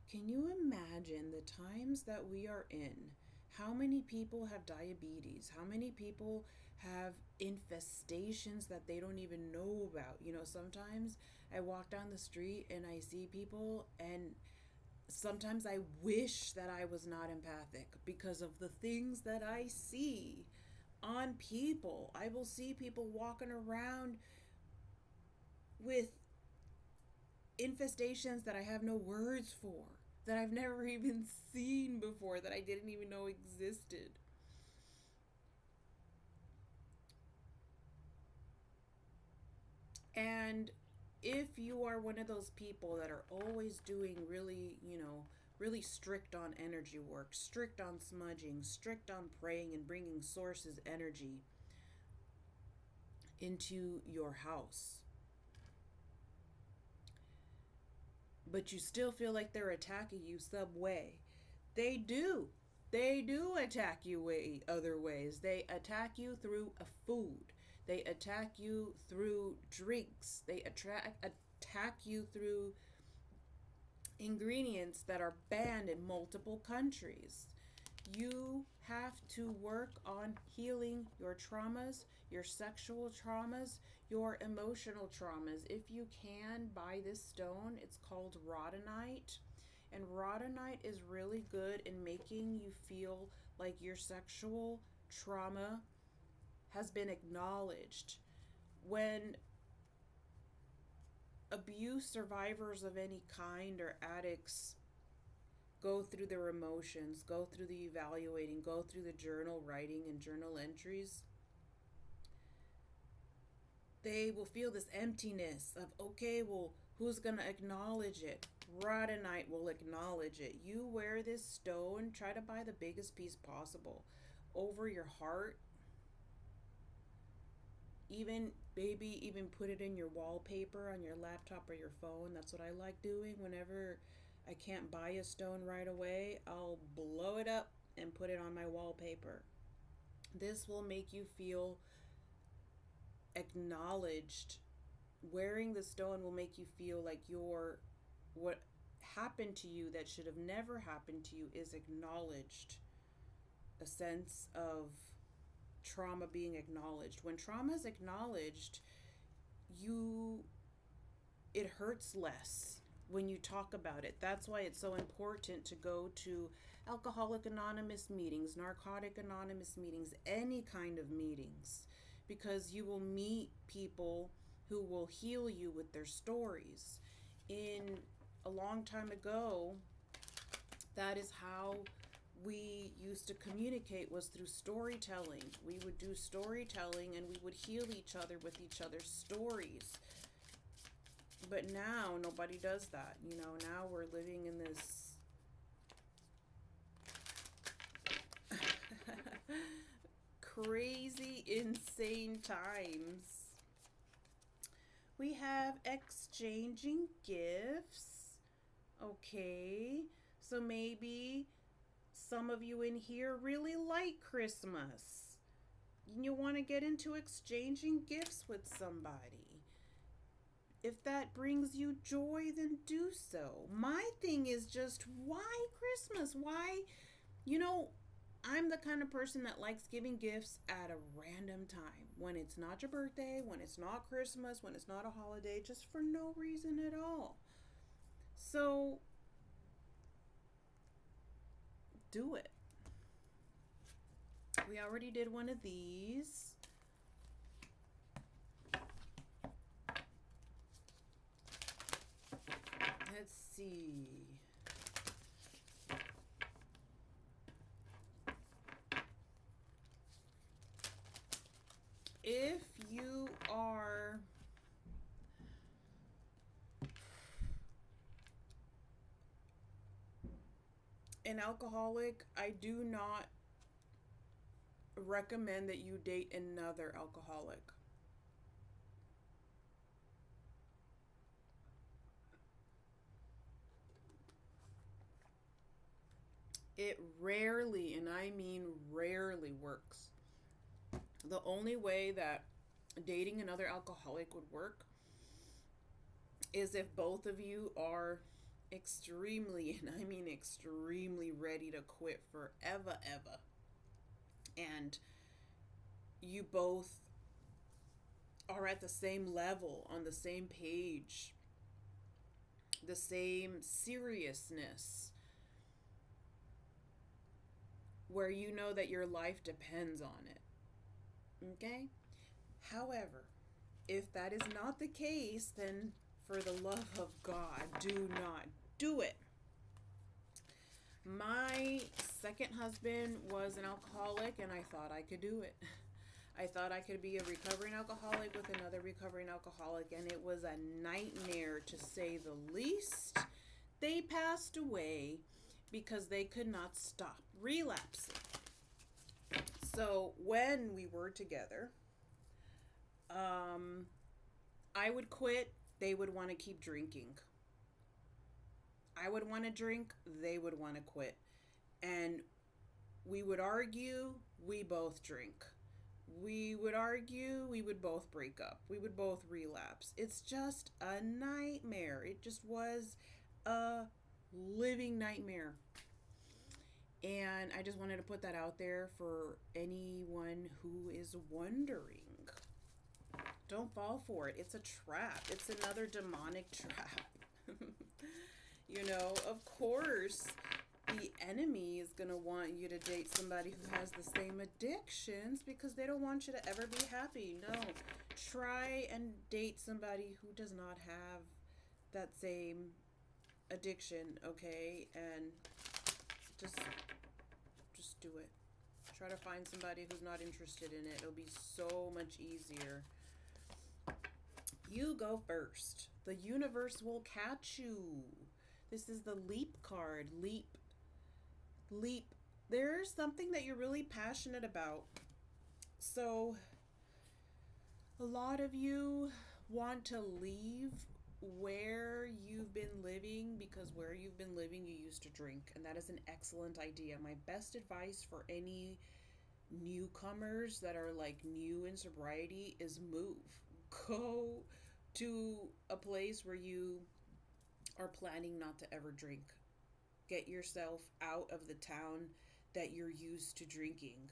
Can you imagine the times that we are in? How many people have diabetes? How many people have infestations that they don't even know about? You know, sometimes I walk down the street and I see people, and sometimes I wish that I was not empathic because of the things that I see on people. I will see people walking around with infestations that I have no words for, that I've never even seen before, that I didn't even know existed. And if you are one of those people that are always doing really strict on energy work, strict on smudging, strict on praying and bringing Source's energy into your house, but you still feel like they're attacking you some way, they do. They do attack you other ways. They attack you through a food. They attack you through drinks. They attack you through ingredients that are banned in multiple countries. You have to work on healing your traumas, your sexual traumas, your emotional traumas. If you can, buy this stone. It's called rhodonite. And rhodonite is really good in making you feel like your sexual trauma has been acknowledged. When abuse survivors of any kind or addicts go through their emotions, go through the evaluating, go through the journal writing and journal entries, they will feel this emptiness of, okay, well, who's going to acknowledge it? Rhodonite will acknowledge it. You wear this stone, try to buy the biggest piece possible over your heart. Even put it in your wallpaper on your laptop or your phone. That's what I like doing. Whenever I can't buy a stone right away, I'll blow it up and put it on my wallpaper. This will make you feel acknowledged. Wearing the stone will make you feel like what happened to you that should have never happened to you is acknowledged. A sense of trauma being acknowledged. When trauma is acknowledged, it hurts less when you talk about it. That's why it's so important to go to Alcoholic Anonymous meetings, Narcotic Anonymous meetings, any kind of meetings, because you will meet people who will heal you with their stories. A long time ago, that is how we used to communicate, was through storytelling. We would do storytelling and we would heal each other with each other's stories. But now nobody does that. Now we're living in this crazy, insane times. We have exchanging gifts. Okay, so maybe some of you in here really like Christmas. You want to get into exchanging gifts with somebody. If that brings you joy, then do so. My thing is just, why Christmas? Why? I'm the kind of person that likes giving gifts at a random time. When it's not your birthday, when it's not Christmas, when it's not a holiday, just for no reason at all. So, do it. We already did one of these. Let's see. If you are an alcoholic, I do not recommend that you date another alcoholic. It rarely, and I mean rarely, works. The only way that dating another alcoholic would work is if both of you are extremely, and I mean extremely, ready to quit forever, and you both are at the same level, on the same page, the same seriousness, where you know that your life depends on it. Okay? However, if that is not the case, then for the love of God, do not do it. My second husband was an alcoholic, and I thought I could do it. I thought I could be a recovering alcoholic with another recovering alcoholic, and it was a nightmare, to say the least. They passed away because they could not stop relapsing. So when we were together, I would quit. They would want to keep drinking. I would want to drink. They would want to quit. And we would argue. We both drink. We would argue. We would both break up. We would both relapse. It's just a nightmare. It just was a living nightmare. And I just wanted to put that out there for anyone who is wondering. Don't fall for it. It's a trap. It's another demonic trap. Of course, the enemy is going to want you to date somebody who has the same addictions, because they don't want you to ever be happy. No. Try and date somebody who does not have that same addiction, okay? And just do it. Try to find somebody who's not interested in it. It'll be so much easier. You go first. The universe will catch you. This is the leap card. Leap. There's something that you're really passionate about. So, a lot of you want to leave where you've been living, because where you've been living, you used to drink, and that is an excellent idea. My best advice for any newcomers that are like new in sobriety is move. Go to a place where you are planning not to ever drink. Get yourself out of the town that you're used to drinking.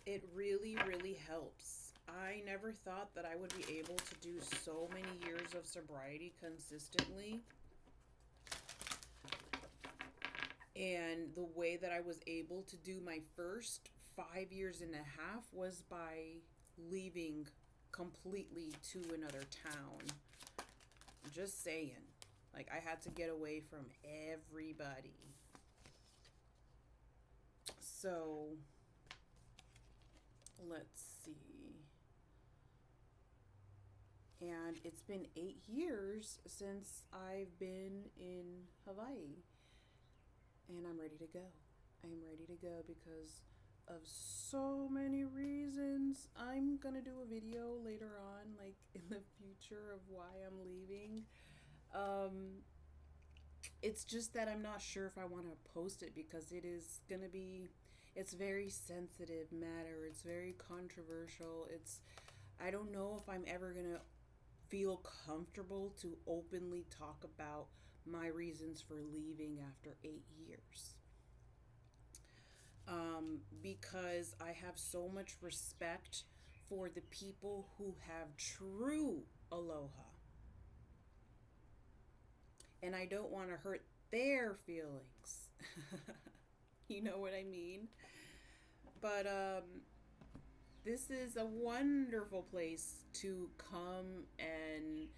It really, really helps. I never thought that I would be able to do so many years of sobriety consistently. And the way that I was able to do my first 5 years and a half was by leaving completely to another town. Just saying. Like, I had to get away from everybody. So, let's see. And it's been 8 years since I've been in Hawaii. And I'm ready to go. I'm ready to go because of so many reasons. I'm gonna do a video later on, like in the future, of why I'm leaving. It's just that I'm not sure if I want to post it because it's very sensitive matter. It's very controversial. I don't know if I'm ever gonna feel comfortable to openly talk about my reasons for leaving after 8 years. Because I have so much respect for the people who have true aloha. And I don't want to hurt their feelings. You know what I mean? But this is a wonderful place to come and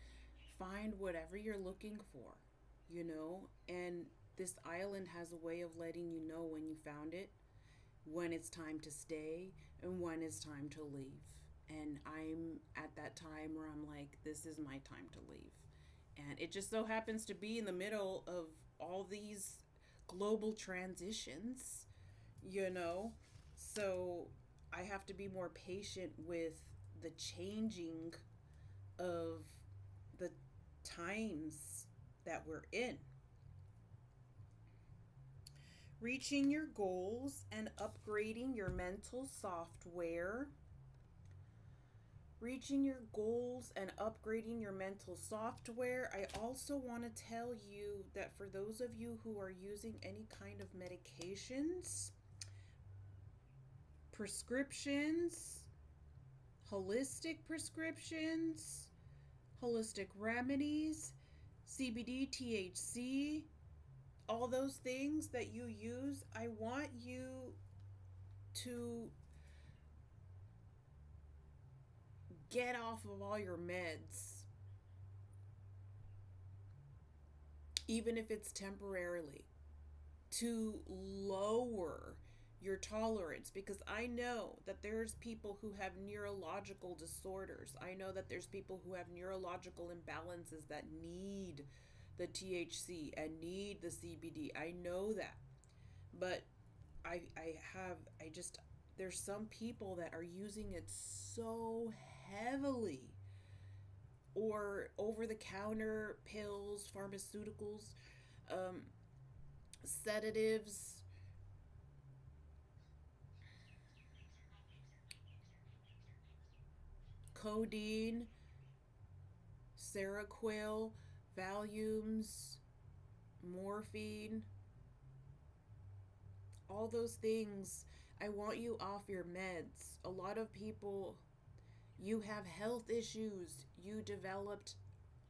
find whatever you're looking for. And this island has a way of letting you know when you found it, when it's time to stay, and when it's time to leave. And I'm at that time where I'm like, this is my time to leave. And it just so happens to be in the middle of all these global transitions. So I have to be more patient with the changing of the times that we're in. Reaching your goals and upgrading your mental software. Reaching your goals and upgrading your mental software. I also want to tell you that for those of you who are using any kind of medications, prescriptions, holistic prescriptions, holistic remedies, CBD, THC, all those things that you use, I want you to get off of all your meds, even if it's temporarily, to lower your tolerance, because I know that there's people who have neurological disorders. I know that there's people who have neurological imbalances that need the THC and need the CBD. I know that. But there's some people that are using it so heavily, or over-the-counter pills, pharmaceuticals, sedatives, codeine, Seroquel, Valiums, morphine, all those things. I want you off your meds. A lot of people, you have health issues.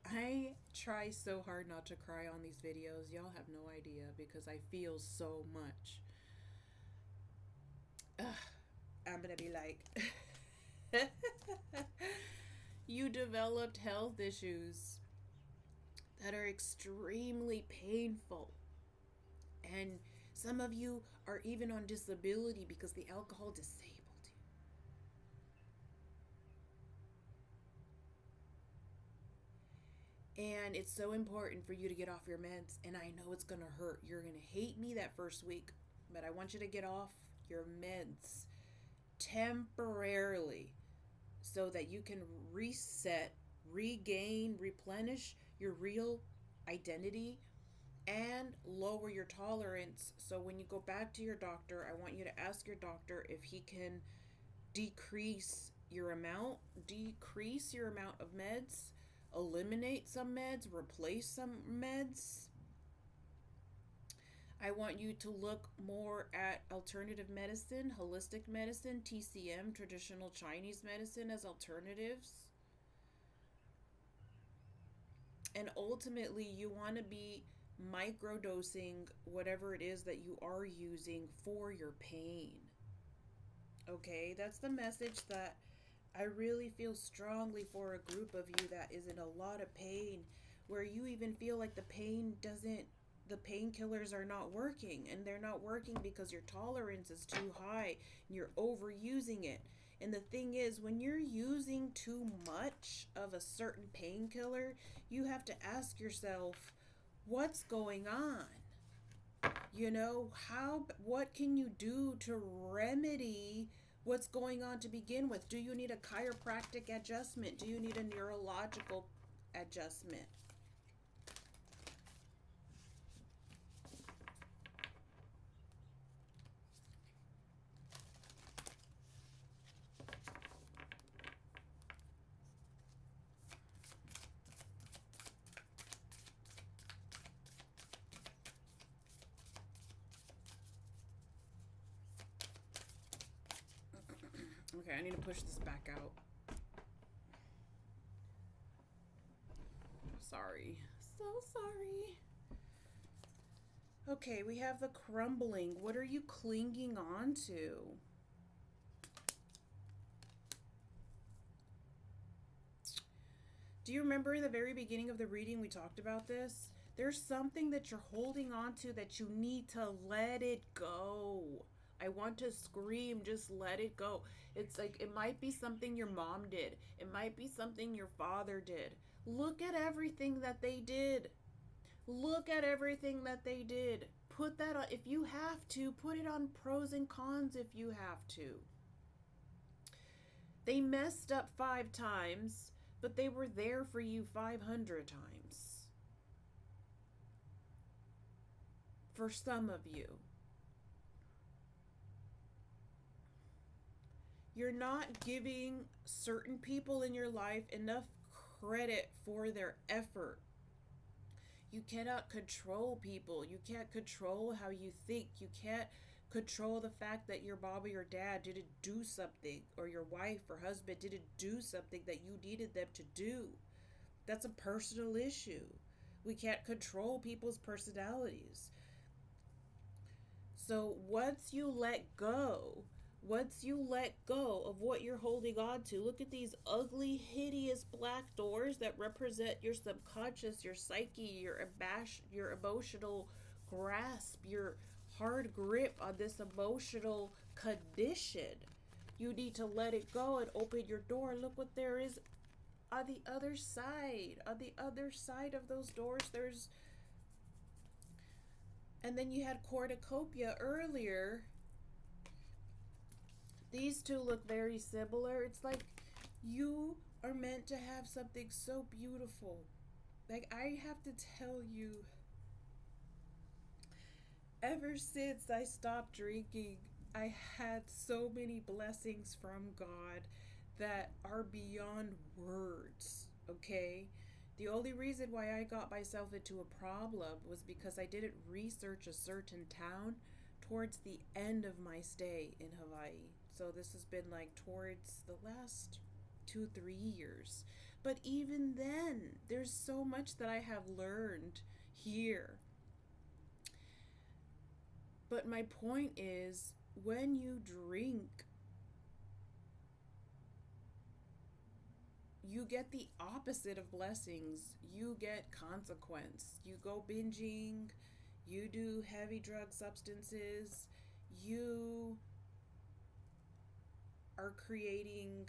I try so hard not to cry on these videos. Y'all have no idea because I feel so much. I'm gonna be like, you developed health issues that are extremely painful. And some of you are even on disability because the alcohol disabled you. And it's so important for you to get off your meds. And I know it's going to hurt. You're going to hate me that first week. But I want you to get off your meds temporarily so that you can reset regain, replenish your real identity, and lower your tolerance. So when you go back to your doctor, I want you to ask your doctor if he can decrease your amount of meds, eliminate some meds, replace some meds. I want you to look more at alternative medicine, holistic medicine, TCM, traditional Chinese medicine as alternatives. And ultimately, you want to be microdosing whatever it is that you are using for your pain. Okay, that's the message that I really feel strongly for a group of you that is in a lot of pain, where you even feel like the painkillers are not working, and they're not working because your tolerance is too high and you're overusing it. And the thing is, when you're using too much of a certain painkiller, you have to ask yourself, what's going on? What can you do to remedy what's going on to begin with? Do you need a chiropractic adjustment? Do you need a neurological adjustment? Okay, I need to push this back out. Sorry. So sorry. Okay, we have the crumbling. What are you clinging on to? Do you remember in the very beginning of the reading we talked about this? There's something that you're holding on to that you need to let it go. I want to scream, just let it go. It's like, it might be something your mom did. It might be something your father did. Look at everything that they did. Look at everything that they did. Put that on, if you have to, put it on pros and cons if you have to. They messed up 5 times, but they were there for you 500 times. For some of you. You're not giving certain people in your life enough credit for their effort. You cannot control people. You can't control how you think. You can't control the fact that your mom or your dad didn't do something, or your wife or husband didn't do something that you needed them to do. That's a personal issue. We can't control people's personalities. So once you let go of what you're holding on to, look at these ugly, hideous black doors that represent your subconscious, your psyche, your emotional grasp, your hard grip on this emotional condition. You need to let it go and open your door. Look what there is on the other side. On the other side of those doors, there's... And then you had cornucopia earlier. These two look very similar. It's like you are meant to have something so beautiful. Like, I have to tell you, ever since I stopped drinking, I had so many blessings from God that are beyond words, okay? The only reason why I got myself into a problem was because I didn't research a certain town towards the end of my stay in Hawaii. So this has been like towards the last 2-3 years. But even then, there's so much that I have learned here. But my point is, when you drink, you get the opposite of blessings. You get consequence. You go binging, you do heavy drug substances, you are creating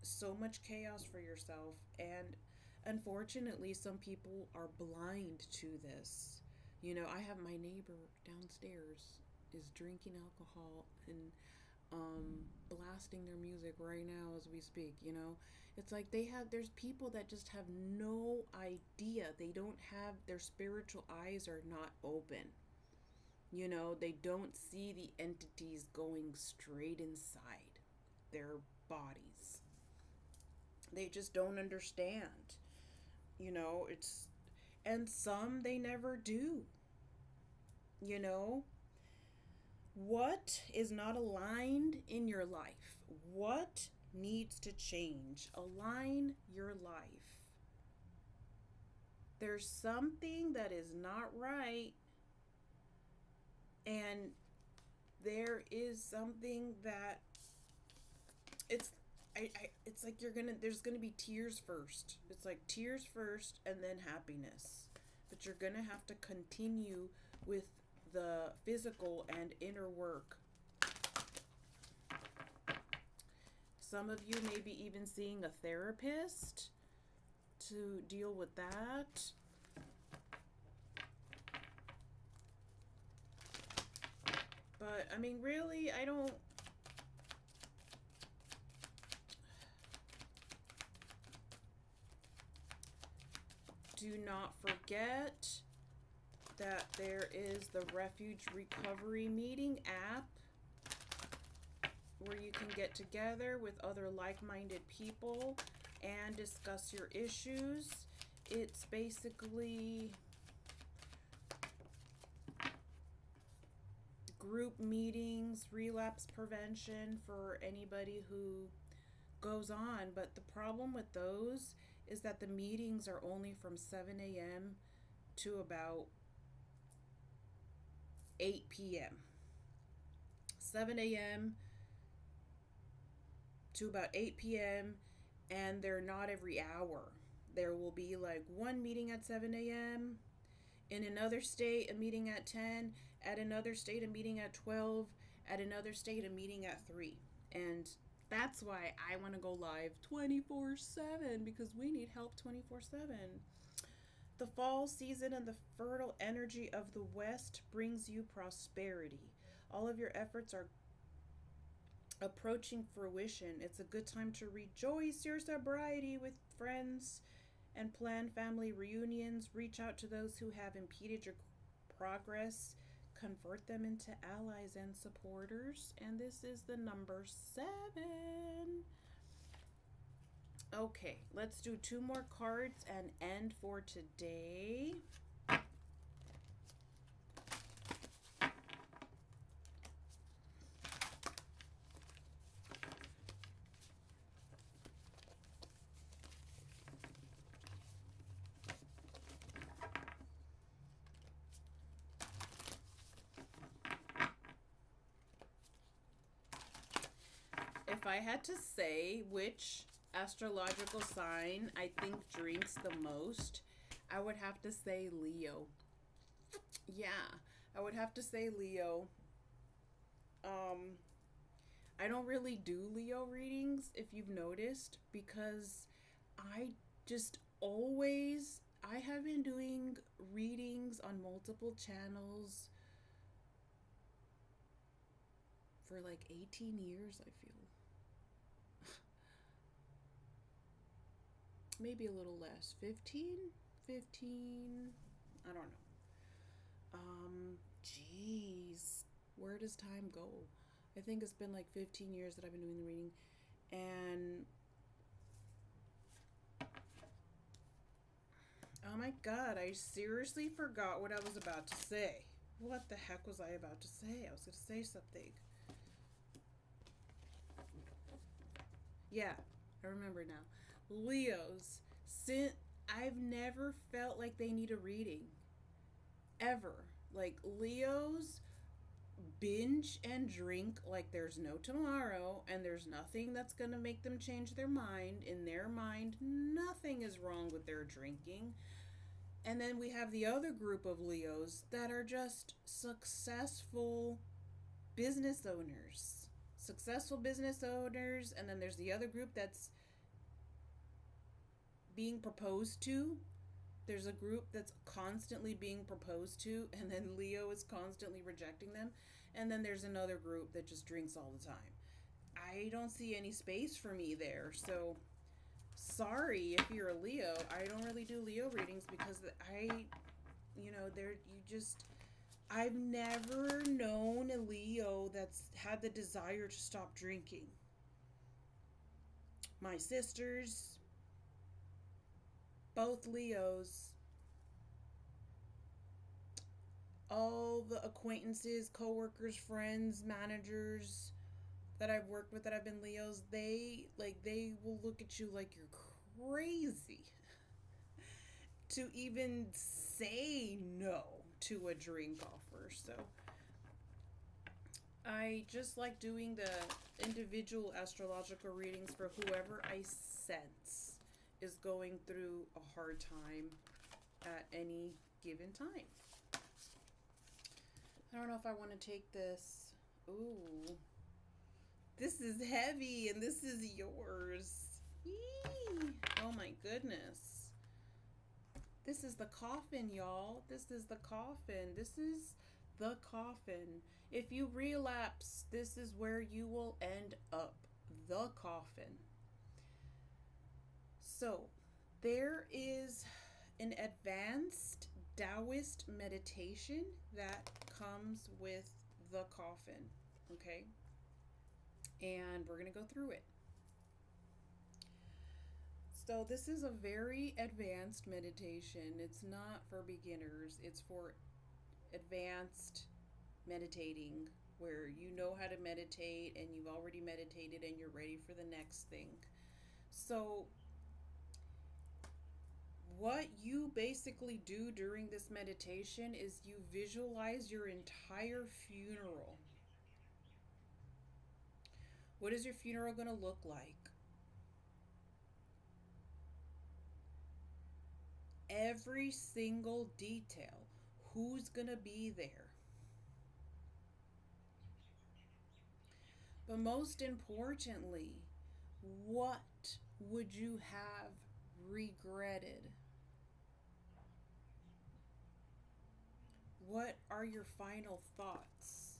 so much chaos for yourself. And unfortunately, some people are blind to this. I have my neighbor downstairs is drinking alcohol, and blasting their music right now as we speak, you know? It's like there's people that just have no idea. They don't have, their spiritual eyes are not open. You know, they don't see the entities going straight inside their bodies. They just don't understand. You know, and some they never do. You know, what is not aligned in your life? What needs to change? Align your life. There's something that is not right, and there is something that it's it's like there's gonna be tears first. It's like tears first and then happiness. But you're gonna have to continue with the physical and inner work. Some of you may be even seeing a therapist to deal with that. But I mean, really, do not forget that there is the Refuge Recovery Meeting app where you can get together with other like-minded people and discuss your issues. It's basically group meetings, relapse prevention for anybody who goes on. But the problem with those is that the meetings are only from 7 a.m. to about 8 p.m. 7 a.m. to about 8 p.m. and they're not every hour. There will be like one meeting at 7 a.m. In another state, a meeting at 10. At another state, a meeting at 12. At another state, a meeting at 3. And that's why I want to go live 24/7, because we need help 24/7. The fall season and the fertile energy of the West brings you prosperity. All of your efforts are approaching fruition. It's a good time to rejoice your sobriety with friends and plan family reunions. Reach out to those who have impeded your progress. Convert them into allies and supporters. And this is the number 7. Okay, let's do 2 more cards and end for today. If I had to say which astrological sign I think drinks the most, I would have to say Leo. Yeah, I would have to say Leo. I don't really do Leo readings, if you've noticed, because I just always, I have been doing readings on multiple channels for like 18 years, I feel. Maybe a little less. 15? I don't know. Jeez. Where does time go? I think it's been like 15 years that I've been doing the reading. And oh my god, I seriously forgot what I was about to say. What the heck was I about to say? I was going to say something. Yeah, I remember now. Leos, I've never felt like they need a reading. Ever. Like, Leos binge and drink like there's no tomorrow, and there's nothing that's going to make them change their mind. In their mind, nothing is wrong with their drinking. And then we have the other group of Leos that are just successful business owners. And then there's the other group that's being proposed to. There's a group that's constantly being proposed to, and then Leo is constantly rejecting them. And then there's another group that just drinks all the time. I don't see any space for me there. So sorry if you're a Leo. I don't really do Leo readings because I've never known a Leo that's had the desire to stop drinking. My sisters, both Leos, all the acquaintances, coworkers, friends, managers that I've worked with that have been Leos, they will look at you like you're crazy to even say no to a drink offer. So I just like doing the individual astrological readings for whoever I sense is going through a hard time at any given time. I don't know if I want to take this. Ooh. This is heavy and this is yours. Yee. Oh my goodness. This is the coffin, y'all. This is the coffin. This is the coffin. If you relapse, this is where you will end up. The coffin. So, there is an advanced Taoist meditation that comes with the coffin, okay? And we're going to go through it. So this is a very advanced meditation. It's not for beginners. It's for advanced meditating where you know how to meditate and you've already meditated and you're ready for the next thing. So what you basically do during this meditation is you visualize your entire funeral. What is your funeral going to look like? Every single detail. Who's going to be there? But most importantly, what would you have regretted? What are your final thoughts?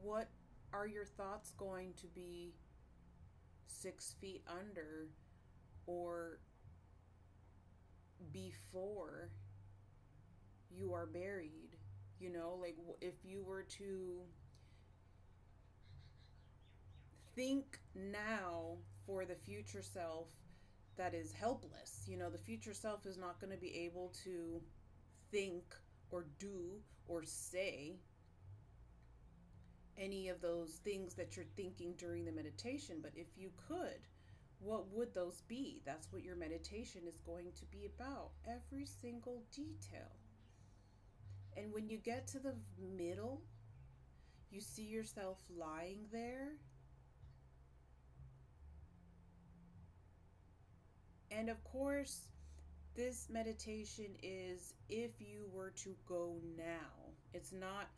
What are your thoughts going to be 6 feet under or before you are buried? You know, like if you were to think now for the future self that is helpless, you know, the future self is not going to be able to think or do or say any of those things that you're thinking during the meditation. But if you could, what would those be? That's what your meditation is going to be about. Every single detail. And when you get to the middle, you see yourself lying there. And of course, this meditation is if you were to go now. It's not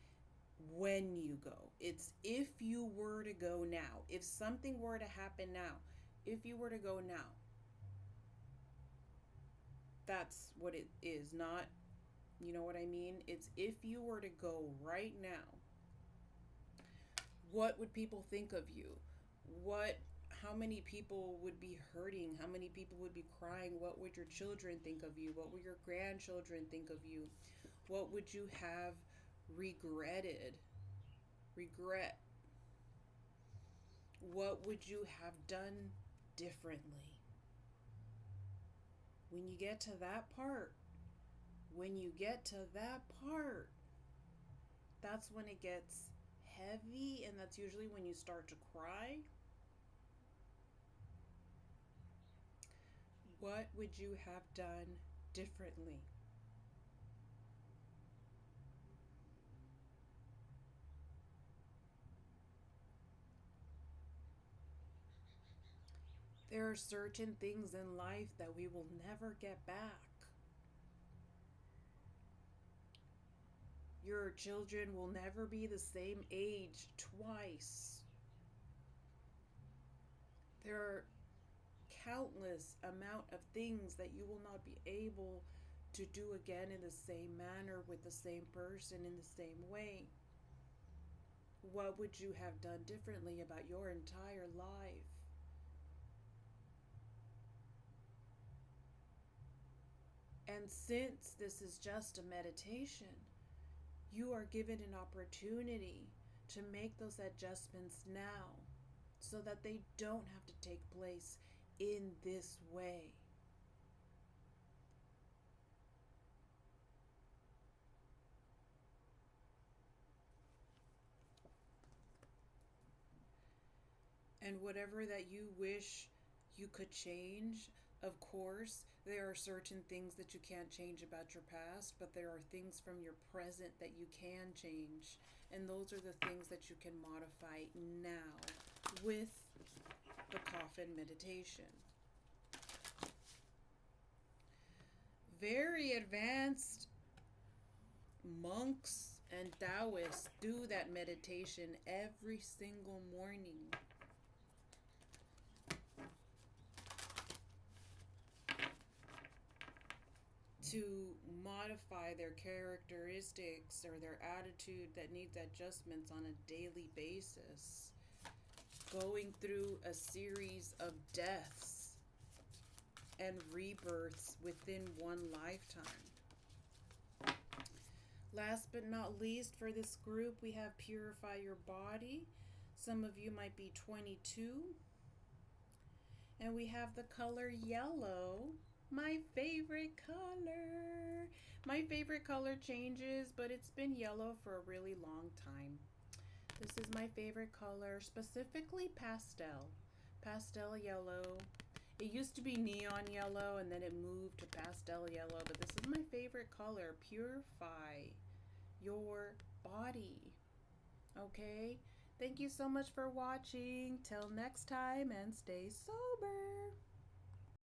when you go. It's if you were to go now. If something were to happen now. If you were to go now. That's what it is. Not, you know what I mean? It's if you were to go right now. What would people think of you? How many people would be hurting? How many people would be crying? What would your children think of you? What would your grandchildren think of you? What would you have regretted? Regret. What would you have done differently? When you get to that part, that's when it gets heavy, and that's usually when you start to cry. What would you have done differently? There are certain things in life that we will never get back. Your children will never be the same age twice. There are countless amount of things that you will not be able to do again in the same manner with the same person in the same way. What would you have done differently about your entire life? And since this is just a meditation, you are given an opportunity to make those adjustments now so that they don't have to take place in this way. And whatever that you wish you could change, of course, there are certain things that you can't change about your past, but there are things from your present that you can change. And those are the things that you can modify now with the coffin meditation. Very advanced monks and Taoists do that meditation every single morning. To modify their characteristics or their attitude that needs adjustments on a daily basis, going through a series of deaths and rebirths within one lifetime. Last but not least, for this group, we have Purify Your Body. Some of you might be 22. And we have the color yellow. My favorite color. My favorite color changes, but it's been yellow for a really long time. This is my favorite color, specifically pastel. Pastel yellow. It used to be neon yellow and then it moved to pastel yellow, but this is my favorite color. Purify your body. Okay? Thank you so much for watching. Till next time, and stay sober.